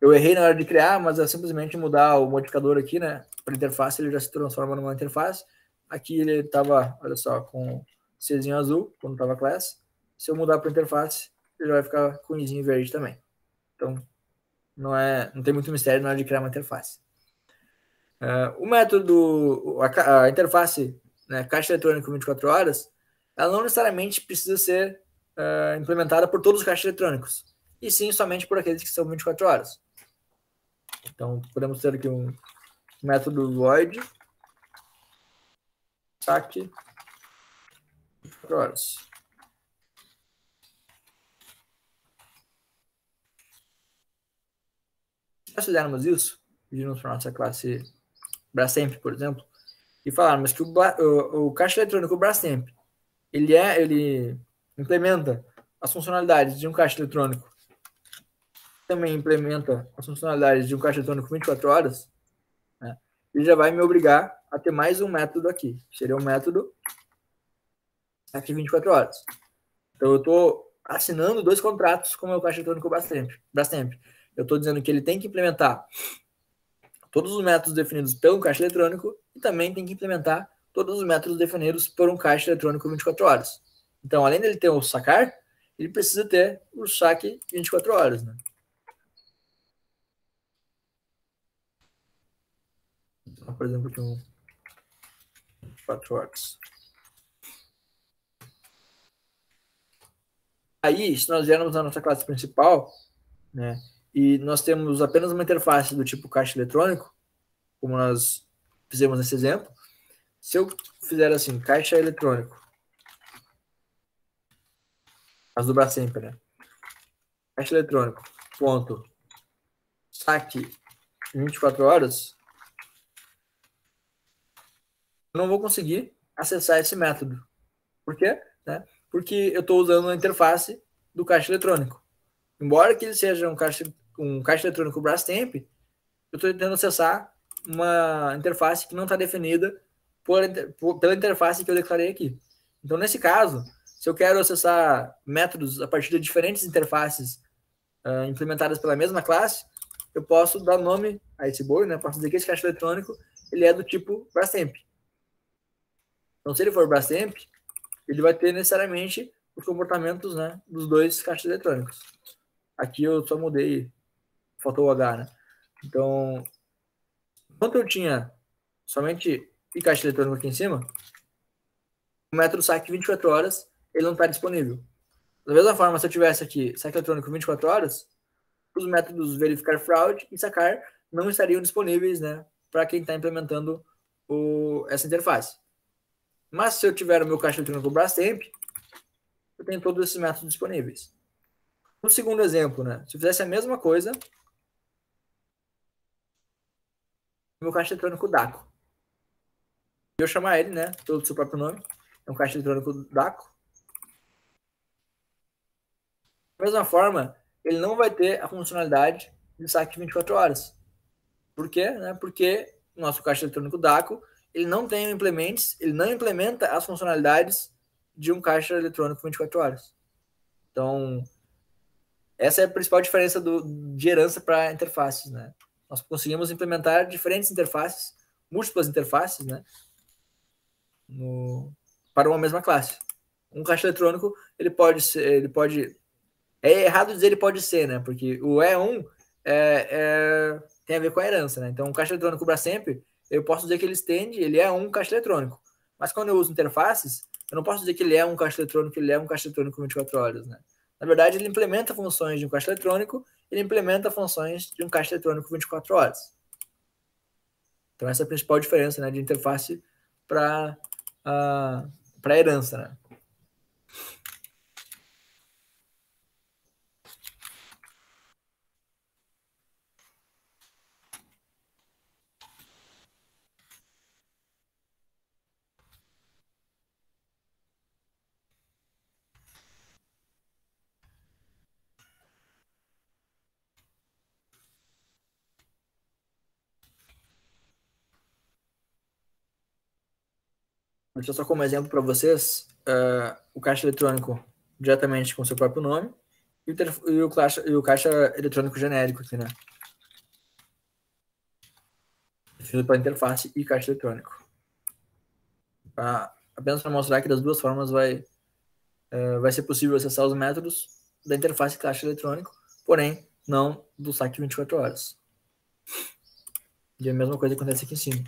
Speaker 1: eu errei na hora de criar, mas é simplesmente mudar o modificador aqui, né? Para interface, ele já se transforma numa interface. Aqui ele estava, olha só, com Czinho azul, quando estava class. Se eu mudar para interface, ele já vai ficar com Izinho verde também. Então, não tem muito mistério na hora de criar uma interface. O método, a interface, né, caixa eletrônico 24 horas, ela não necessariamente precisa ser implementada por todos os caixas eletrônicos, e sim somente por aqueles que são 24 horas. Então, podemos ter aqui um método void saque 24 horas. Se nós fizermos isso, pedirmos para a nossa classe Brastemp, por exemplo, e falarmos que o caixa eletrônico Brastemp, ele implementa as funcionalidades de um caixa eletrônico, também implementa as funcionalidades de um caixa eletrônico 24 horas, né, ele já vai me obrigar a ter mais um método aqui. Seria um método aqui 24 horas. Então, eu estou assinando dois contratos com o meu caixa eletrônico Brastemp. Eu estou dizendo que ele tem que implementar todos os métodos definidos pelo caixa eletrônico e também tem que implementar todos os métodos definidos por um caixa eletrônico 24 horas. Então, além dele ter o sacar, ele precisa ter o saque 24 horas, né? Então, por exemplo, aqui um 24 horas. Aí, se nós viermos na nossa classe principal, né, e nós temos apenas uma interface do tipo caixa eletrônico, como nós fizemos nesse exemplo, se eu fizer assim, caixa eletrônico, as do Brastemp, né? Caixa eletrônico, ponto, saque 24 horas, eu não vou conseguir acessar esse método. Por quê? Né? Porque eu estou usando a interface do caixa eletrônico. Embora que ele seja um caixa eletrônico Brastemp, eu estou tentando acessar uma interface que não está definida pela interface que eu declarei aqui. Então, nesse caso, se eu quero acessar métodos a partir de diferentes interfaces implementadas pela mesma classe, eu posso dar nome a esse boi, né? Posso dizer que esse caixa eletrônico ele é do tipo Brastemp. Então, se ele for Brastemp, ele vai ter necessariamente os comportamentos, né, dos dois caixas eletrônicos. Aqui eu só mudei, faltou o H, né? Então, enquanto eu tinha somente o caixa eletrônico aqui em cima, o método saque 24 horas, ele não está disponível. Da mesma forma, se eu tivesse aqui saque eletrônico 24 horas, os métodos verificar fraude e sacar não estariam disponíveis, né, para quem está implementando essa interface. Mas se eu tiver o meu caixa eletrônico Brastemp, eu tenho todos esses métodos disponíveis. No segundo exemplo, né, se eu fizesse a mesma coisa, no meu caixa eletrônico DACO. Eu chamar ele, né, pelo seu próprio nome, é um caixa eletrônico DACO. Da mesma forma, ele não vai ter a funcionalidade de saque 24 horas. Por quê? Né? Porque o nosso caixa eletrônico DACO, ele não tem implementos, ele não implementa as funcionalidades de um caixa eletrônico 24 horas. Então, essa é a principal diferença de herança para interfaces, né? Nós conseguimos implementar diferentes interfaces, múltiplas interfaces, né? Para uma mesma classe. Um caixa eletrônico, ele pode é errado dizer ele pode ser, né? Porque o E1 tem a ver com a herança, né? Então, o caixa eletrônico Brastemp, eu posso dizer que ele é um caixa eletrônico. Mas quando eu uso interfaces, eu não posso dizer que ele é um caixa eletrônico, ele é um caixa eletrônico 24 horas, né? Na verdade, ele implementa funções de um caixa eletrônico, ele implementa funções de um caixa eletrônico 24 horas. Então, essa é a principal diferença, né, de interface para a herança, né? Deixa eu só como exemplo para vocês o caixa eletrônico diretamente com seu próprio nome e o caixa eletrônico genérico aqui, né? Definido para interface e caixa eletrônico. Apenas para mostrar que das duas formas vai ser possível acessar os métodos da interface caixa eletrônico, porém não do saque 24 horas. E a mesma coisa acontece aqui em cima.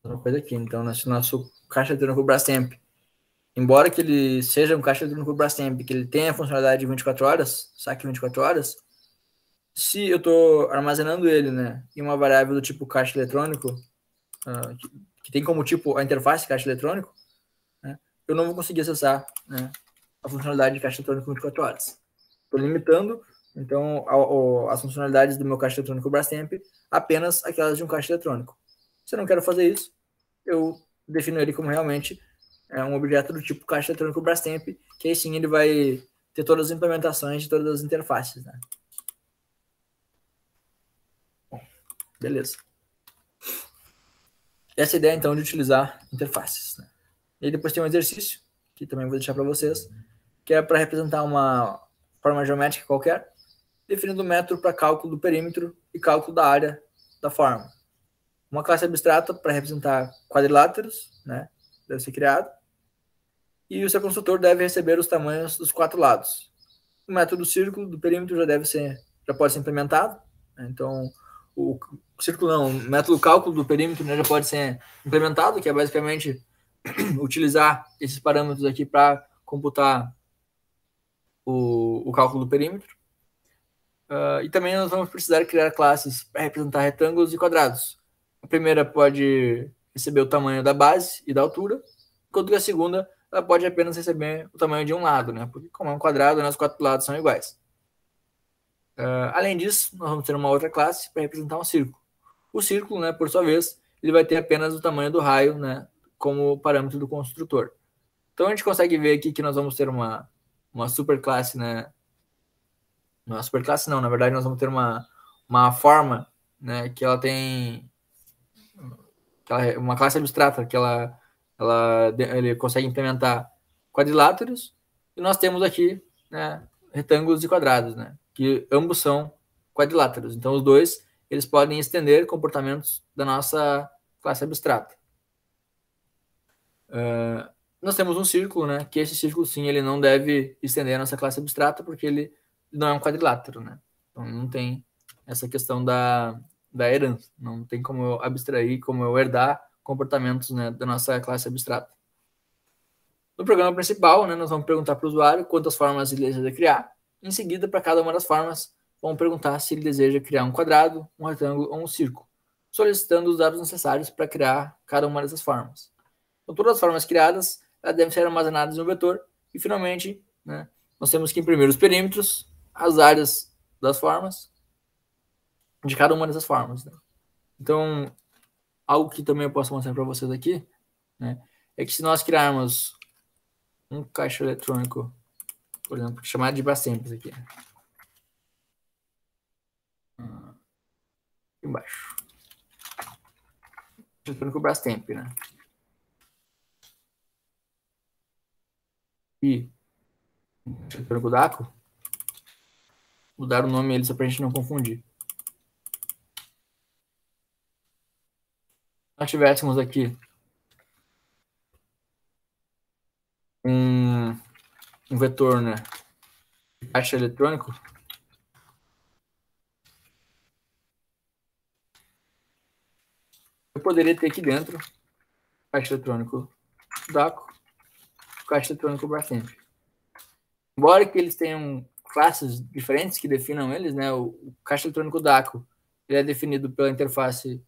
Speaker 1: Outra coisa aqui, então, nosso caixa eletrônico Brastemp, embora que ele seja um caixa eletrônico Brastemp, que ele tenha a funcionalidade de 24 horas, saque 24 horas, se eu estou armazenando ele, né, em uma variável do tipo caixa eletrônico, que tem como tipo a interface caixa eletrônico, né, eu não vou conseguir acessar, né, a funcionalidade de caixa eletrônico 24 horas. Estou limitando Então, as funcionalidades do meu caixa eletrônico Brastemp, apenas aquelas de um caixa eletrônico. Se eu não quero fazer isso, eu defino ele como realmente um objeto do tipo caixa eletrônico Brastemp, que aí sim ele vai ter todas as implementações de todas as interfaces, né? Bom, beleza. Essa é a ideia, então, de utilizar interfaces, né? E aí depois tem um exercício, que também vou deixar para vocês, que é para representar uma forma geométrica qualquer, definindo o método para cálculo do perímetro e cálculo da área da forma. Uma classe abstrata para representar quadriláteros, né? Deve ser criado. E o seu construtor deve receber os tamanhos dos 4 lados. O método círculo do perímetro já pode ser implementado. Né? Então, o círculo não, o método cálculo do perímetro, né, já pode ser implementado, que é basicamente utilizar esses parâmetros aqui para computar o cálculo do perímetro. E também nós vamos precisar criar classes para representar retângulos e quadrados. A primeira pode receber o tamanho da base e da altura, enquanto que a segunda ela pode apenas receber o tamanho de um lado, né? Porque como é um quadrado, né, os 4 lados são iguais. Além disso, nós vamos ter uma outra classe para representar um círculo. O círculo, né, por sua vez, ele vai ter apenas o tamanho do raio, né, como parâmetro do construtor. Então a gente consegue ver aqui que nós vamos ter uma superclasse, né? Uma superclasse não, na verdade nós vamos ter uma forma, né, que ela tem uma classe abstrata que ele consegue implementar quadriláteros, e nós temos aqui, né, retângulos e quadrados, né, que ambos são quadriláteros. Então os dois eles podem estender comportamentos da nossa classe abstrata. Nós temos um círculo, né, que esse círculo sim ele não deve estender a nossa classe abstrata porque ele não é um quadrilátero, né? Então não tem essa questão da herança, não tem como eu abstrair, como eu herdar comportamentos, né, da nossa classe abstrata. No programa principal, né, nós vamos perguntar para o usuário quantas formas ele deseja criar. Em seguida, para cada uma das formas, vamos perguntar se ele deseja criar um quadrado, um retângulo ou um círculo, solicitando os dados necessários para criar cada uma dessas formas. Então, todas as formas criadas elas devem ser armazenadas em um vetor. E, finalmente, né, nós temos que imprimir os perímetros, as áreas das formas, de cada uma dessas formas. Né? Então, algo que também eu posso mostrar para vocês aqui, né, é que se nós criarmos um caixa eletrônico, por exemplo, chamado de Brastemp aqui, aqui embaixo, caixa eletrônico Brastemp, né? E caixa eletrônico DACO, mudar o nome ele só para a gente não confundir. Se nós tivéssemos aqui um vetor, né, de caixa eletrônico, eu poderia ter aqui dentro caixa eletrônico DACO, caixa eletrônico Brastemp. Embora que eles tenham classes diferentes que definam eles, né, o caixa eletrônico DACO ele é definido pela interface,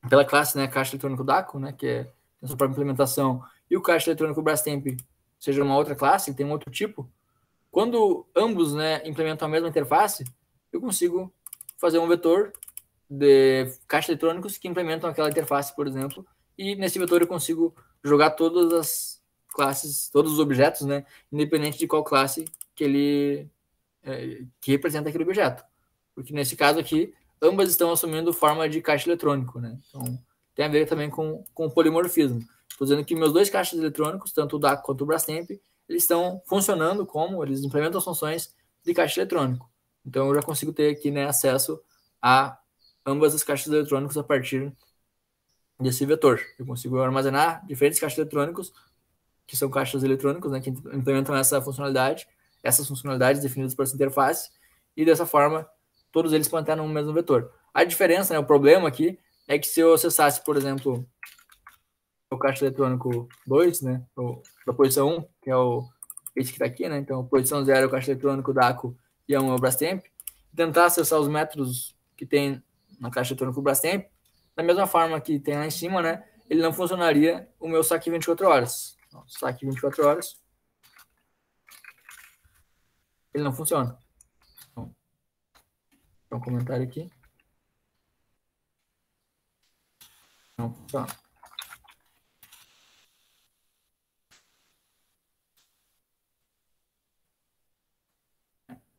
Speaker 1: pela classe, né, caixa eletrônico DACO, né, que é a sua própria implementação, e o caixa eletrônico Brastemp seja uma outra classe, tem um outro tipo. Quando ambos, né, implementam a mesma interface, eu consigo fazer um vetor de caixas eletrônicos que implementam aquela interface, por exemplo, e nesse vetor eu consigo jogar todas as classes, todos os objetos, né, independente de qual classe que ele que representa aquele objeto. Porque nesse caso aqui, ambas estão assumindo forma de caixa eletrônico, né? Então, tem a ver também com o polimorfismo. Estou dizendo que meus dois caixas eletrônicos, tanto o DAC quanto o Brastemp, eles estão funcionando como, eles implementam as funções de caixa eletrônico. Então, eu já consigo ter aqui, né, acesso a ambas as caixas eletrônicos a partir desse vetor. Eu consigo armazenar diferentes caixas eletrônicos, que são caixas eletrônicos, né, que implementam essas funcionalidades definidas por essa interface, e dessa forma, todos eles podem estar no mesmo vetor. A diferença, né, o problema aqui, é que se eu acessasse, por exemplo, o caixa eletrônico 2, né, da posição 1, que é esse que está aqui, né, então, posição 0 é o caixa eletrônico DACO e a 1 é o Brastemp, tentar acessar os métodos que tem na caixa eletrônico Brastemp, da mesma forma que tem lá em cima, né, ele não funcionaria o meu saque 24 horas. Então, saque 24 horas. ele não funciona. Então, um comentário aqui. Não funciona.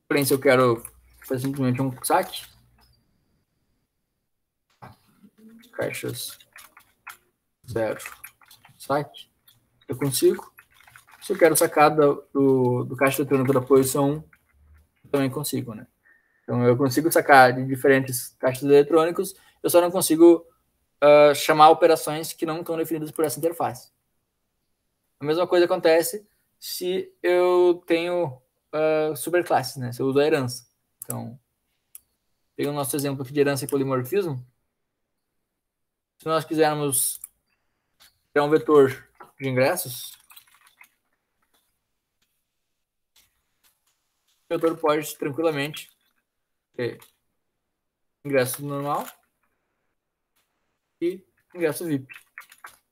Speaker 1: Porém, se eu quero fazer simplesmente um saque, caixas 0, saque, eu consigo. Se eu quero sacar do caixa eletrônico da posição 1, eu também consigo, né? Então, eu consigo sacar de diferentes caixas eletrônicos, eu só não consigo chamar operações que não estão definidas por essa interface. A mesma coisa acontece se eu tenho superclasses, né? Se eu uso a herança. Então, pegando o nosso exemplo aqui de herança e polimorfismo, se nós quisermos criar um vetor de ingressos, o vetor pode tranquilamente ter ingresso normal e ingresso VIP.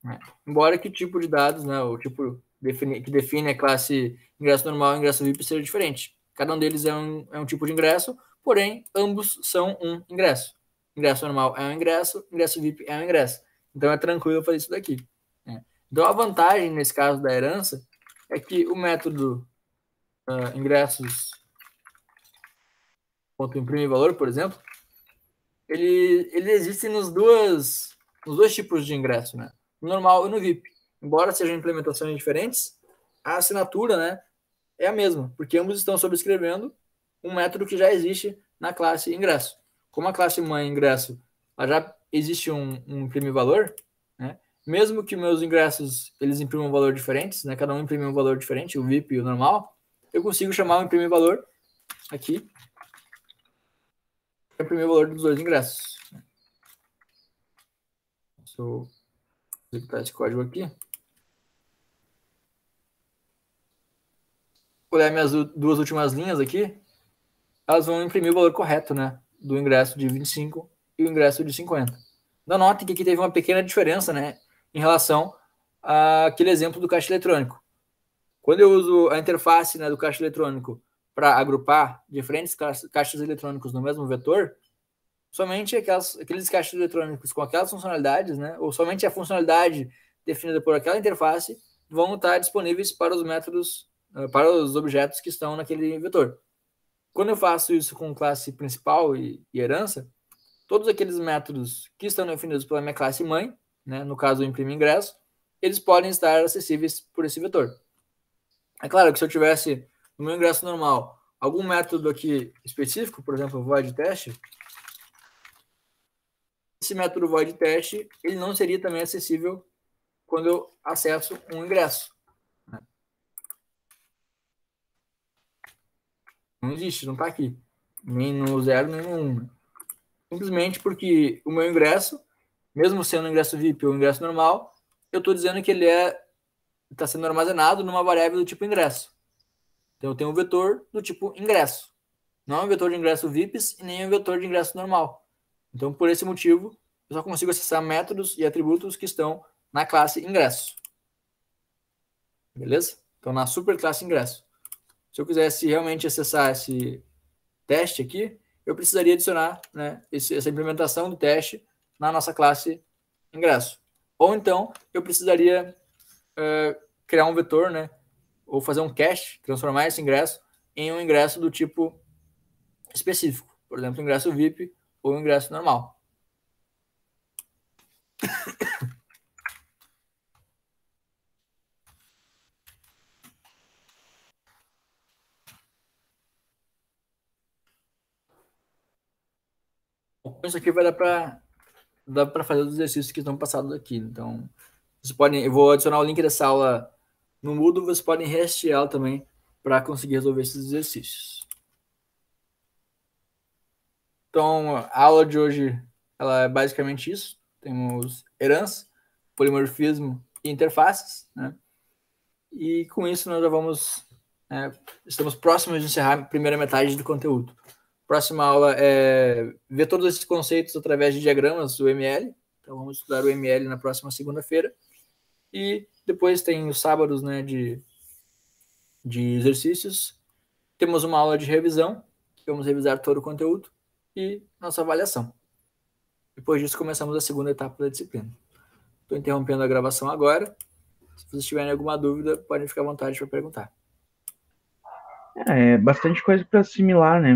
Speaker 1: Né? Embora que tipo de dados, né, o tipo que define a classe ingresso normal e ingresso VIP seja diferente. Cada um deles é um tipo de ingresso, porém, ambos são um ingresso. Ingresso normal é um ingresso, ingresso VIP é um ingresso. Então é tranquilo fazer isso daqui. Né? Então a vantagem nesse caso da herança é que o método ingressos.imprimir valor, por exemplo, ele existe nos dois tipos de ingresso, né? No normal e no VIP. Embora sejam implementações diferentes, a assinatura, né, é a mesma, porque ambos estão sobrescrevendo um método que já existe na classe ingresso. Como a classe mãe ingresso já existe um imprimir valor, né? Mesmo que meus ingressos eles imprimam um valor diferentes, né? Cada um imprime um valor diferente, o VIP e o normal, eu consigo chamar o imprimir valor aqui, imprimir o valor dos dois ingressos. Se eu executar esse código aqui, olhar minhas duas últimas linhas aqui, elas vão imprimir o valor correto, né? Do ingresso de 25 e o ingresso de 50. Então, note que aqui teve uma pequena diferença, né? Em relação àquele exemplo do caixa eletrônico. Quando eu uso a interface, né, do caixa eletrônico para agrupar diferentes caixas eletrônicos no mesmo vetor, somente aqueles caixas eletrônicos com aquelas funcionalidades, né? Ou somente a funcionalidade definida por aquela interface vão estar disponíveis para os métodos, para os objetos que estão naquele vetor. Quando eu faço isso com classe principal e herança, todos aqueles métodos que estão definidos pela minha classe mãe, né, no caso o imprime ingresso, eles podem estar acessíveis por esse vetor. É claro que se eu tivesse no meu ingresso normal algum método aqui específico, por exemplo, void teste, esse método void teste ele não seria também acessível quando eu acesso um ingresso. Não existe, não está aqui. Nem no 0, nem no 1. Simplesmente porque o meu ingresso, mesmo sendo um ingresso VIP ou um ingresso normal, eu estou dizendo que ele está sendo armazenado numa variável do tipo ingresso. Então eu tenho um vetor do tipo ingresso. Não é um vetor de ingresso VIPs e nem um vetor de ingresso normal. Então, por esse motivo, eu só consigo acessar métodos e atributos que estão na classe ingresso. Beleza? Então, na superclasse ingresso. Se eu quisesse realmente acessar esse teste aqui, eu precisaria adicionar, né, essa implementação do teste na nossa classe ingresso. Ou então, eu precisaria criar um vetor, né, ou fazer um cache, transformar esse ingresso em um ingresso do tipo específico. Por exemplo, ingresso VIP ou ingresso normal. Isso aqui vai dar para fazer os exercícios que estão passados aqui. Então, vocês podem, eu vou adicionar o link dessa aula no Moodle, vocês podem rehasteá-la também para conseguir resolver esses exercícios. Então, a aula de hoje ela é basicamente isso. Temos herança, polimorfismo e interfaces, né? E com isso nós já vamos, estamos próximos de encerrar a primeira metade do conteúdo. Próxima aula é ver todos esses conceitos através de diagramas do ML. Então vamos estudar o ML na próxima segunda-feira. E depois tem os sábados, né, de exercícios. Temos uma aula de revisão, vamos revisar todo o conteúdo e nossa avaliação. Depois disso, começamos a segunda etapa da disciplina. Estou interrompendo a gravação agora. Se vocês tiverem alguma dúvida, podem ficar à vontade para perguntar.
Speaker 2: É bastante coisa para assimilar, né?